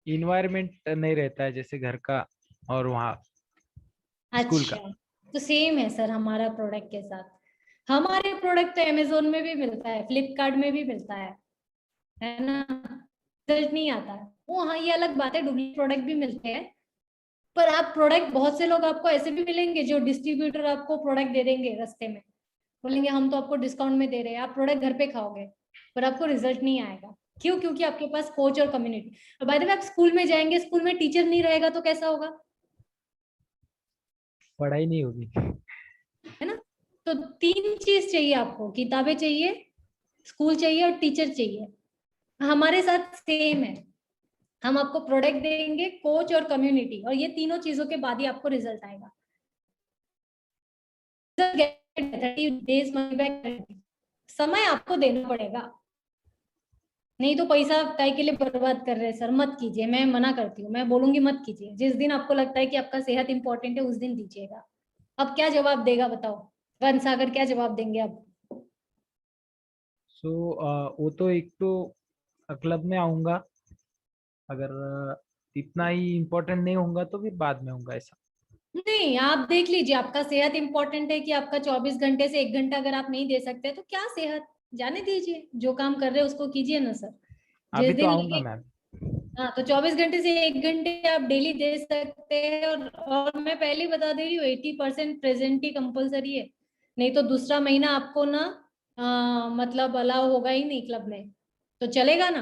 इन्वायरमेंट नहीं रहता है जैसे घर का और वहाँ स्कूल का। अच्छा, तो सेम है सर हमारा प्रोडक्ट के साथ। हमारे प्रोडक्ट तो अमेजोन में भी मिलता है, फ्लिपकार्ट में भी मिलता है ना, रिजल्ट नहीं आता है वो, हाँ ये अलग बात है, डुप्लीकेट प्रोडक्ट भी मिलते हैं। पर आप प्रोडक्ट, बहुत से लोग आपको ऐसे भी मिलेंगे जो डिस्ट्रीब्यूटर आपको प्रोडक्ट दे देंगे रास्ते में, बोलेंगे हम तो आपको डिस्काउंट में दे रहे हैं, आप प्रोडक्ट घर पे खाओगे पर आपको रिजल्ट नहीं आएगा। क्यों? क्योंकि आपके पास कोच और कम्युनिटी। और बाय द वे आप स्कूल में जाएंगे, स्कूल में टीचर नहीं रहेगा तो कैसा होगा, पढ़ाई नहीं होगी। है ना? तो 3 चीज चाहिए आपको, किताबें चाहिए, स्कूल चाहिए और टीचर चाहिए। हमारे साथ सेम है, हम आपको प्रोडक्ट देंगे, कोच और कम्युनिटी, और ये तीनों चीजों के बाद ही आपको रिजल्ट आएगा। 30 days money back guarantee। समय आपको देना पड़ेगा, नहीं तो पैसा काय के लिए बर्बाद कर रहे हैं सर, मत कीजिए, मैं मना करती हूँ, मैं बोलूंगी मत कीजिए। जिस दिन आपको लगता है कि आपका सेहत इंपॉर्टेंट है उस दिन दीजिएगा। अब क्या जवाब देगा बताओ, वनसागर क्या जवाब देंगे अब? सो वो तो एक तो क्लब में आऊंगा, अगर इतना ही इम्पोर्टेंट नहीं होगा तो फिर बाद में आऊंगा ऐसा। नहीं, आप देख लीजिए, आपका सेहत इंपॉर्टेंट है कि आपका 24 घंटे से 1 घंटा अगर आप नहीं दे सकते तो क्या सेहत, जाने दीजिए, जो काम कर रहे हैं उसको कीजिए ना सर। अभी जिस तो दिन आऊंगा लगे, मैम। हाँ तो 24 घंटे से 1 घंटे आप डेली दे सकते हैं। और मैं पहले ही बता दे रही हूँ 80% प्रेजेंट ही कंपलसरी है, नहीं तो दूसरा महीना आपको ना मतलब अलाउ होगा ही नहीं क्लब में, तो चलेगा ना?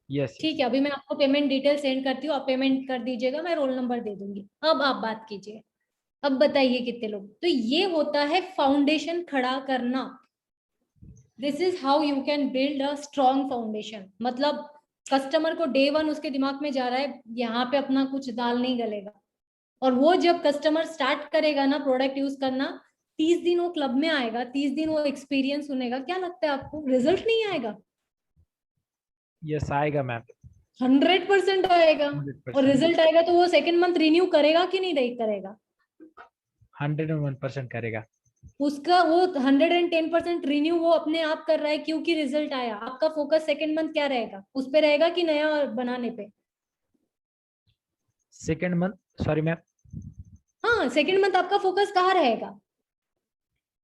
यस ठीक है, अभी मैं आपको पेमेंट डिटेल सेंड करती हूँ, आप पेमेंट कर दीजिएगा, मैं रोल नंबर दे दूंगी। अब आप बात कीजिए, अब बताइए कितने लोग। तो ये होता है फाउंडेशन खड़ा करना। This is how you can build a strong foundation. मतलब कस्टमर को डे वन उसके दिमाग में जा रहा है यहाँ पे अपना कुछ दाल नहीं गलेगा, और वो जब कस्टमर स्टार्ट करेगा ना प्रोडक्ट यूज करना, 30 दिन वो क्लब में आएगा, 30 दिन वो एक्सपीरियंस सुनेगा, क्या लगता है आपको रिजल्ट नहीं आएगा? यस आएगा मैम, 100% आएगा। और 100%, रिजल्ट आएगा तो वो सेकंड मंथ रिन्यू करेगा कि नहीं करेगा? 101% करेगा। उसका वो 110% रिन्यू वो अपने आप कर रहा है क्योंकि रिजल्ट आया। आपका फोकस सेकंड मंथ क्या रहेगा, उस पे रहेगा कि नया बनाने पे? सेकेंड मंथ, सॉरी मैम, हाँ, सेकंड मंथ आपका फोकस कहाँ रहेगा?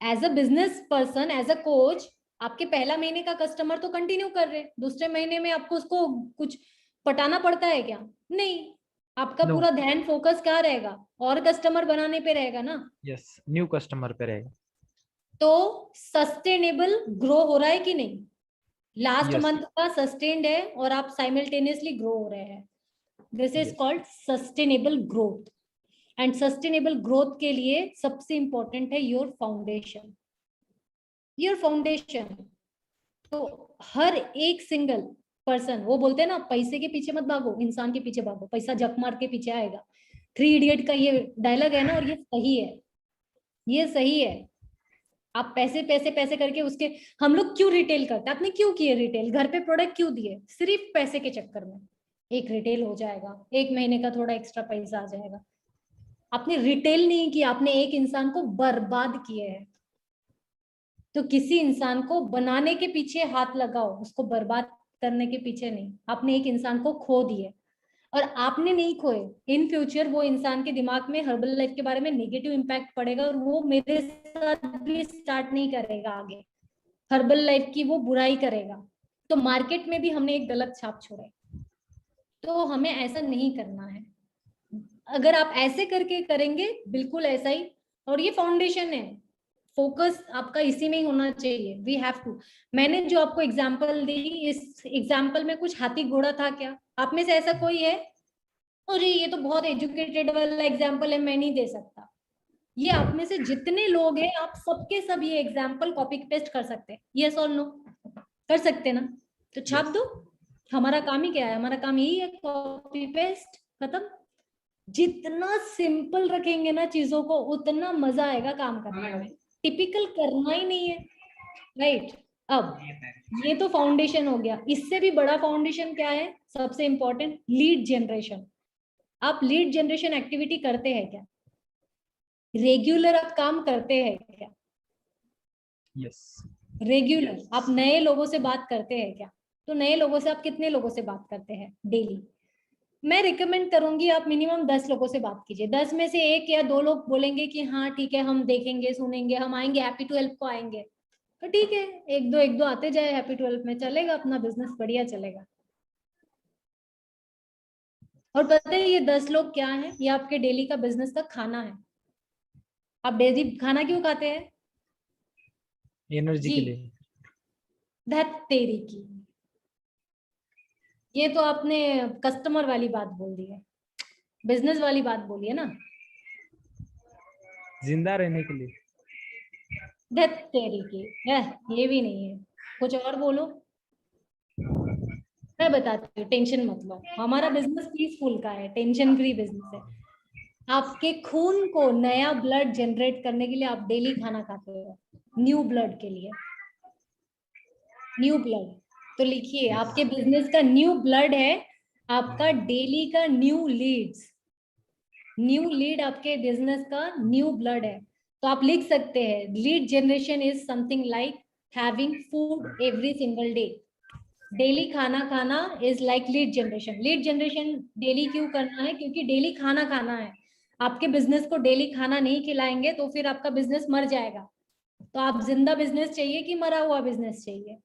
As a business person, as a coach, आपके पहला महीने का कस्टमर तो कंटिन्यू कर रहे, दूसरे महीने में आपको उसको कुछ पटाना पड़ता है क्या? नहीं, आपका No. पूरा ध्यान फोकस क्या रहेगा? और कस्टमर बनाने पे रहेगा ना। यस न्यू कस्टमर पे रहेगा। तो सस्टेनेबल ग्रो हो रहा है कि नहीं? Last Yes. मंथ का सस्टेन्ड है और आप साइमल्टेनियसली ग्रो हो रहे हैं। This is Yes. Called sustainable growth. And sustainable growth के लिए सबसे इंपॉर्टेंट है योर फाउंडेशन। Your foundation. तो हर एक सिंगल पर्सन, वो बोलते हैं ना पैसे के पीछे मत भागो, इंसान के पीछे भागो, पैसा जक मार के पीछे आएगा। 3 इडियट का ये डायलॉग है ना, और ये सही है, ये सही है। आप पैसे पैसे पैसे करके उसके, हम लोग क्यों रिटेल करते हैं? आपने क्यों किए रिटेल? घर पे प्रोडक्ट क्यों दिए? सिर्फ पैसे के चक्कर में। एक रिटेल हो जाएगा, एक महीने का थोड़ा एक्स्ट्रा पैसा आ जाएगा। आपने रिटेल नहीं किया, आपने एक इंसान को बर्बाद किए है। तो किसी इंसान को बनाने के पीछे हाथ लगाओ, उसको बर्बाद करने के पीछे नहीं। आपने एक इंसान को खो दिए, और आपने नहीं खोए। इन फ्यूचर वो इंसान के दिमाग में हर्बल लाइफ के बारे में नेगेटिव इम्पैक्ट पड़ेगा, और वो मेरे साथ भी स्टार्ट नहीं करेगा आगे, हर्बल लाइफ की वो बुराई करेगा। तो मार्केट में भी हमने एक गलत छाप छोड़ा है। तो हमें ऐसा नहीं करना है। अगर आप ऐसे करके करेंगे, बिल्कुल ऐसा ही। और ये फाउंडेशन है, फोकस आपका इसी में ही होना चाहिए। We have to. मैंने जो आपको एग्जांपल दी, इस एग्जांपल में कुछ हाथी घोड़ा था क्या? आप में से ऐसा कोई है? अरे ये तो बहुत एजुकेटेड वाला एग्जांपल है, मैं नहीं दे सकता। ये आप में से जितने लोग हैं, आप सबके सब ये एग्जांपल कॉपी पेस्ट कर सकते हैं। यस और नो? कर सकते ना? तो छाप Yes. दो। हमारा काम ही क्या है? हमारा काम यही है, कॉपी पेस्ट, खत्म। जितना सिंपल रखेंगे ना चीजों को, उतना मजा आएगा काम करने में। टिपिकल करना ही नहीं है, राइट? अब ये तो फाउंडेशन हो गया। इससे भी बड़ा फाउंडेशन क्या है? सबसे इंपॉर्टेंट, लीड जनरेशन। आप लीड जनरेशन एक्टिविटी करते हैं क्या? रेगुलर आप काम करते हैं क्या? Yes. रेगुलर आप नए लोगों से बात करते हैं क्या? तो नए लोगों से आप कितने लोगों से बात करते हैं डेली? मैं रिकमेंड करूंगी आप मिनिमम 10 लोगों से बात कीजिए। 10 में से 1 या 2 लोग बोलेंगे कि हाँ ठीक है, हम देखेंगे, सुनेंगे, हम आएंगे, हैप्पी टू हेल्प को आएंगे, तो ठीक है, एक दो आते जाए, हैप्पी टू हेल्प में चलेगा, अपना बिजनेस बढ़िया चलेगा। और पता है ये 10 लोग क्या है? ये आपके डेली का बिजनेस का खाना है। आप डेली खाना क्यों खाते हैं? एनर्जी जी, के लिए। धत तेरी की, ये तो आपने कस्टमर वाली बात बोल दी है, बिजनेस वाली बात बोली है ना। जिंदा रहने के लिए। धत तेरी की है, ये भी नहीं है। कुछ और बोलो, मैं बताती हूँ, टेंशन मत लो। हमारा बिजनेस पीसफुल का है, टेंशन फ्री बिजनेस है। आपके खून को नया ब्लड जनरेट करने के लिए आप डेली खाना खाते हो, न्यू ब्लड के लिए। न्यू ब्लड, तो लिखिए आपके बिजनेस का न्यू ब्लड है, आपका डेली का न्यू लीड्स। न्यू लीड आपके बिजनेस का न्यू ब्लड है। तो आप लिख सकते हैं, lead generation is something like having food every single day. Daily खाना खाना is like lead generation. Lead generation daily क्यों करना है? क्योंकि डेली खाना खाना है। आपके बिजनेस को डेली खाना नहीं खिलाएंगे तो फिर आपका बिजनेस मर जाएगा। तो आप जिंदा बिजनेस चाहिए कि मरा हुआ बिजनेस चाहिए?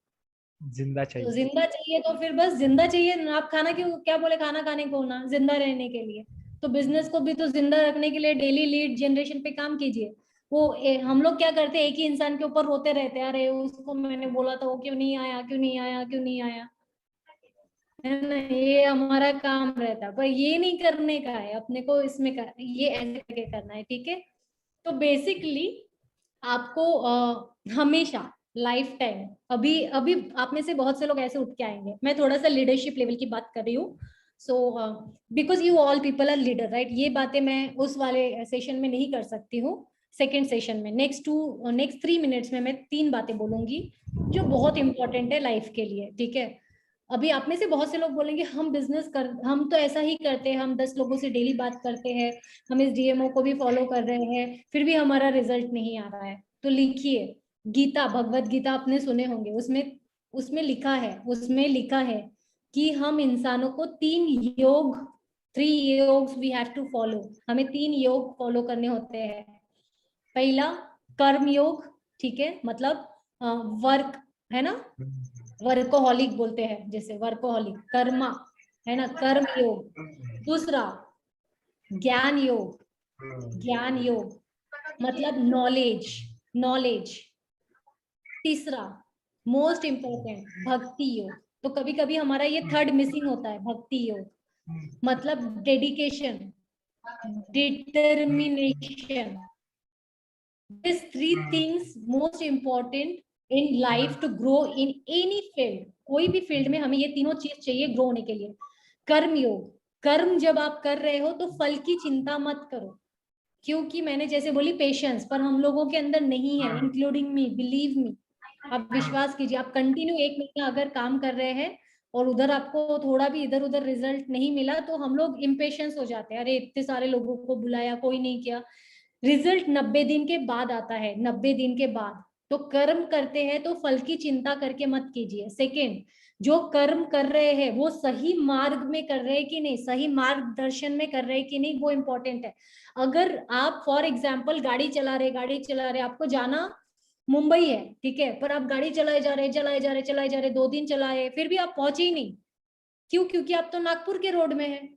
जिंदा तो चाहिए। जिंदा चाहिए, तो फिर बस जिंदा चाहिए। आप खाना क्यों, क्या बोले, खाना खाने को ना, जिंदा रहने के लिए। तो बिजनेस को भी तो जिंदा रखने के लिए डेली लीड जनरेशन पे काम कीजिए। हम लोग क्या करते हैं, एक ही इंसान के ऊपर रोते रहते हैं, अरे उसको मैंने बोला था, वो क्यों नहीं आया, क्यों नहीं आया, क्यों नहीं आया। है ना, ये हमारा काम रहता है, पर ये नहीं करने का है अपने को, इसमें ये ऐसे करके करना है, ठीक है। तो बेसिकली आपको हमेशा लाइफ टाइम, अभी अभी आप में से बहुत से लोग ऐसे उठ के आएंगे, मैं थोड़ा सा लीडरशिप लेवल की बात कर रही हूँ। So because you all people are leader, right. ये बातें मैं उस वाले सेशन में नहीं कर सकती हूँ, सेकेंड सेशन में। नेक्स्ट 3 मिनट्स में मैं 3 बातें बोलूंगी जो बहुत इंपॉर्टेंट है लाइफ के लिए, ठीक है। अभी आप में से बहुत से लोग बोलेंगे हम बिजनेस कर, हम तो ऐसा ही करते हैं, हम 10 लोगों से डेली बात करते हैं, हम इस डीएमओ को भी फॉलो कर रहे हैं, फिर भी हमारा रिजल्ट नहीं आ रहा है। तो लिखिए, गीता, भगवत गीता आपने सुने होंगे, उसमें उसमें लिखा है कि हम इंसानों को 3 योग, 3 योग्स वी हैव टू फॉलो, हमें 3 योग फॉलो करने होते हैं। पहला कर्म योग, ठीक है, मतलब वर्क, है ना, वर्कोहॉलिक बोलते हैं, जैसे वर्कोहॉलिक, कर्मा, है ना, कर्म योग। दूसरा ज्ञान योग, ज्ञान योग मतलब नॉलेज। तीसरा मोस्ट इंपॉर्टेंट भक्ति योग। तो कभी कभी हमारा ये थर्ड मिसिंग होता है, भक्ति योग मतलब dedication, determination. These 3 things most important in life to grow in any field. कोई भी फील्ड में हमें ये तीनों चीज चाहिए ग्रो होने के लिए। कर्म योग, कर्म जब आप कर रहे हो तो फल की चिंता मत करो, क्योंकि मैंने जैसे बोली पेशेंस, पर हम लोगों के अंदर नहीं है, इंक्लूडिंग मी, बिलीव मी। आप विश्वास कीजिए, आप कंटिन्यू 1 महीना अगर काम कर रहे हैं और उधर आपको थोड़ा भी इधर उधर रिजल्ट नहीं मिला, तो हम लोग इम्पेशंस हो जाते हैं, अरे इतने सारे लोगों को बुलाया, कोई नहीं किया। रिजल्ट 90 दिन के बाद आता है, 90 दिन के बाद। तो कर्म करते हैं तो फल की चिंता करके मत कीजिए। सेकेंड, जो कर्म कर रहे हैं वो सही मार्ग में कर रहे हैं कि नहीं, सही मार्गदर्शन में कर रहे हैं कि नहीं, वो इम्पोर्टेंट है। अगर आप फॉर एग्जाम्पल गाड़ी चला रहे, आपको जाना मुंबई है, ठीक है, पर आप गाड़ी चलाए जा रहे 2 दिन चलाए, फिर भी आप पहुंचे ही नहीं। क्यों? क्योंकि आप तो नागपुर के रोड में है,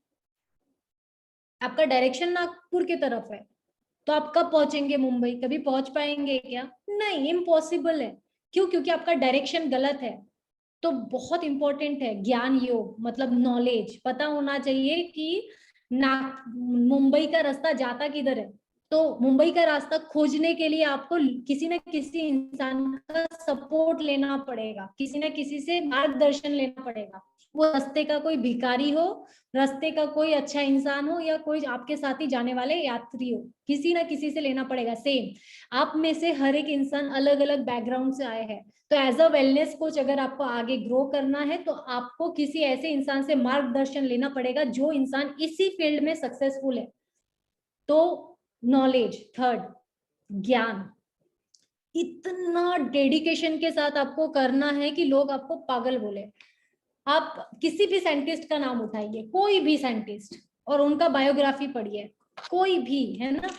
आपका डायरेक्शन नागपुर की तरफ है, तो आप कब पहुंचेंगे मुंबई? कभी पहुंच पाएंगे क्या? नहीं, इम्पॉसिबल है। क्यों? क्योंकि आपका डायरेक्शन गलत है। तो बहुत इंपॉर्टेंट है ज्ञान योग, मतलब नॉलेज, पता होना चाहिए कि मुंबई का रास्ता जाता किधर है। तो मुंबई का रास्ता खोजने के लिए आपको किसी न किसी इंसान का सपोर्ट लेना पड़ेगा, किसी न किसी से मार्गदर्शन लेना पड़ेगा। वो रास्ते का कोई भिखारी हो, रास्ते का कोई अच्छा इंसान हो, या कोई आपके साथ ही जाने वाले यात्री हो, किसी ना किसी से लेना पड़ेगा। सेम आप में से हर एक इंसान अलग अलग बैकग्राउंड से आए हैं, तो एज अ वेलनेस कोच अगर आपको आगे ग्रो करना है तो आपको किसी ऐसे इंसान से मार्गदर्शन लेना पड़ेगा जो इंसान इसी फील्ड में सक्सेसफुल है। तो नॉलेज, थर्ड ज्ञान, इतना डेडिकेशन के साथ आपको करना है कि लोग आपको पागल बोले। आप किसी भी साइंटिस्ट का नाम उठाइए, कोई भी साइंटिस्ट, और उनका बायोग्राफी पढ़िए, कोई भी, है ना,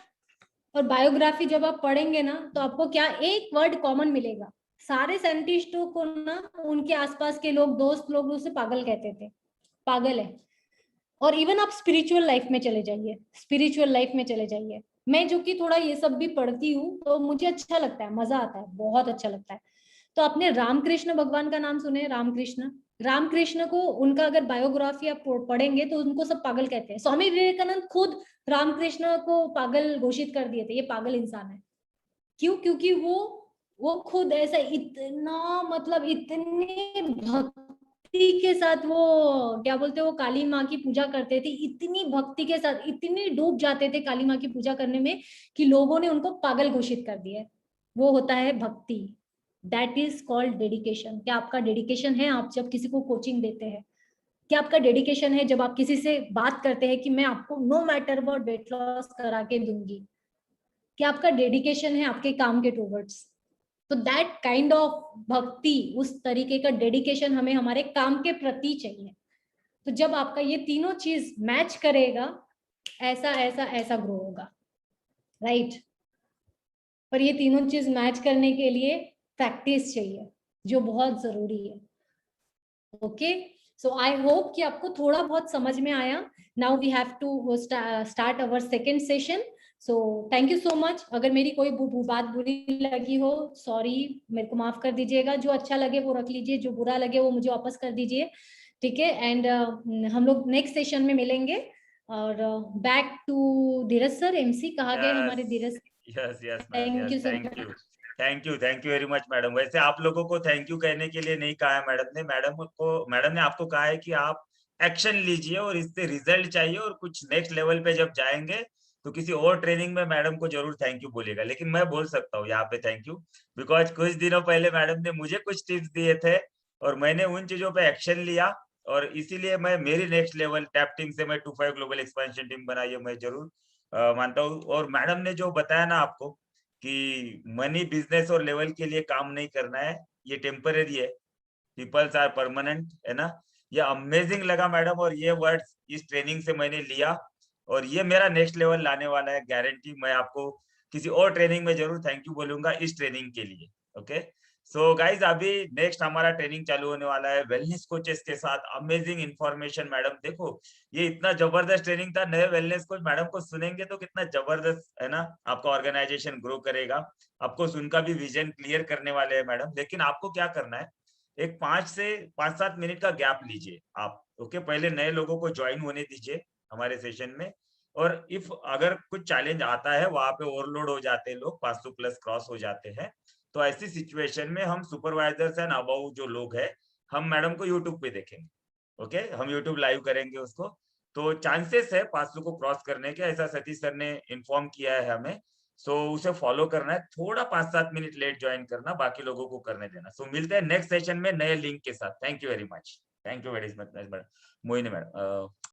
और बायोग्राफी जब आप पढ़ेंगे ना तो आपको क्या एक वर्ड कॉमन मिलेगा, सारे साइंटिस्टों को ना उनके आसपास के लोग, दोस्त लोग उसे पागल कहते थे, पागल है। और इवन आप स्पिरिचुअल लाइफ में चले जाइए, मैं जो कि थोड़ा ये सब भी पढ़ती हूँ तो मुझे अच्छा लगता है, मजा आता है, बहुत अच्छा लगता है। तो आपने रामकृष्ण भगवान का नाम सुने? रामकृष्ण को, उनका अगर बायोग्राफी आप पढ़ेंगे तो उनको सब पागल कहते हैं। स्वामी विवेकानंद खुद रामकृष्ण को पागल घोषित कर दिए थे, ये पागल इंसान है। क्यों? क्योंकि वो खुद ऐसा इतना, मतलब इतने भक्ति के साथ, वो क्या बोलते हैं, वो काली माँ की पूजा करते थे, इतनी भक्ति के साथ, इतनी डूब जाते थे काली माँ की पूजा करने में कि लोगों ने उनको पागल घोषित कर दिया। वो होता है भक्ति, दैट इज कॉल्ड डेडिकेशन। क्या आपका डेडिकेशन है? आप जब किसी को कोचिंग देते हैं, क्या आपका डेडिकेशन है जब आप किसी से बात करते हैं कि मैं आपको no matter what weight loss करा के दूंगी? क्या आपका डेडिकेशन है आपके काम के टूवर्ड्स? तो दैट काइंड ऑफ भक्ति, उस तरीके का डेडिकेशन हमें हमारे काम के प्रति चाहिए। तो जब आपका ये तीनों चीज मैच करेगा, ऐसा ऐसा ऐसा ग्रो होगा, राइट। पर ये तीनों चीज मैच करने के लिए प्रैक्टिस चाहिए, जो बहुत जरूरी है। ओके, सो आई होप कि आपको थोड़ा बहुत समझ में आया। Now we have to start our second session. So thank you so much. अगर मेरी कोई बात बुरी लगी हो, सॉरी, मेरे को माफ कर दीजिएगा। जो अच्छा लगे वो रख लीजिए, जो बुरा लगे वो मुझे वापस कर दीजिए। ठीक है। एंड हम लोग नेक्स्ट सेशन में मिलेंगे। और back to Dheeraj sir, MC कहा गए हमारे Dheeraj. Yes yes Thank you so thank you thank you very much madam. वैसे आप लोगों को थैंक यू कहने के लिए नहीं कहा है मैडम ने आपको कहा है कि आप एक्शन लीजिए और इससे रिजल्ट चाहिए, और कुछ नेक्स्ट लेवल पे जब जाएंगे तो किसी और ट्रेनिंग में मैडम को जरूर थैंक यू बोलेगा। लेकिन मैं बोल सकता हूँ यहाँ पे थैंक यू, बिकॉज कुछ दिनों पहले मैडम ने मुझे कुछ टिप्स दिए थे और मैंने उन चीजों पे एक्शन लिया, और इसीलिए मैं मेरी नेक्स्ट लेवल टैप टीम से मैं 25 ग्लोबल एक्सपेंशन टीम बनाई है, मैं जरूर मानता हूँ। और मैडम ने जो बताया ना आपको कि मनी बिजनेस और लेवल के लिए काम नहीं करना है, ये टेम्पररी है, पीपल्स आर परमानेंट, है ना। ये अमेजिंग लगा मैडम, और ये वर्ड्स इस ट्रेनिंग से मैंने लिया, और ये मेरा नेक्स्ट लेवल लाने वाला है, गारंटी। मैं आपको किसी और ट्रेनिंग में जरूर थैंक यू बोलूंगा इस ट्रेनिंग के लिए। ओके सो गाइज, अभी नेक्स्ट हमारा ट्रेनिंग चालू होने वाला है वेलनेस कोचेस के साथ। अमेजिंग इंफॉर्मेशन मैडम, देखो ये इतना जबरदस्त ट्रेनिंग था। नए वेलनेस कोच मैडम को सुनेंगे तो कितना जबरदस्त, है ना, आपका ऑर्गेनाइजेशन ग्रो करेगा। आपको उनका भी विजन क्लियर करने वाले हैं मैडम। लेकिन आपको क्या करना है, एक 5 से 7 मिनट का गैप लीजिए आप। ओके, पहले नए लोगों को ज्वाइन होने दीजिए हमारे सेशन में, और इफ अगर कुछ चैलेंज आता है, वहां पे ओवरलोड हो जाते हैं लोग, 500 प्लस क्रॉस हो जाते हैं, तो ऐसी सिचुएशन में हम सुपरवाइजर्स एंड अबव जो लोग हैं, हम मैडम को यूट्यूब पे देखेंगे। ओके, हम यूट्यूब लाइव करेंगे उसको, तो चांसेस है 500 को क्रॉस करने के, ऐसा सतीश सर ने इन्फॉर्म किया है हमें। सो उसे फॉलो करना है, थोड़ा 5-7 मिनट लेट ज्वाइन करना, बाकी लोगों को करने देना। सो मिलते हैं नेक्स्ट सेशन में नए लिंक के साथ। Thank you very much, thank you very much Mohini madam.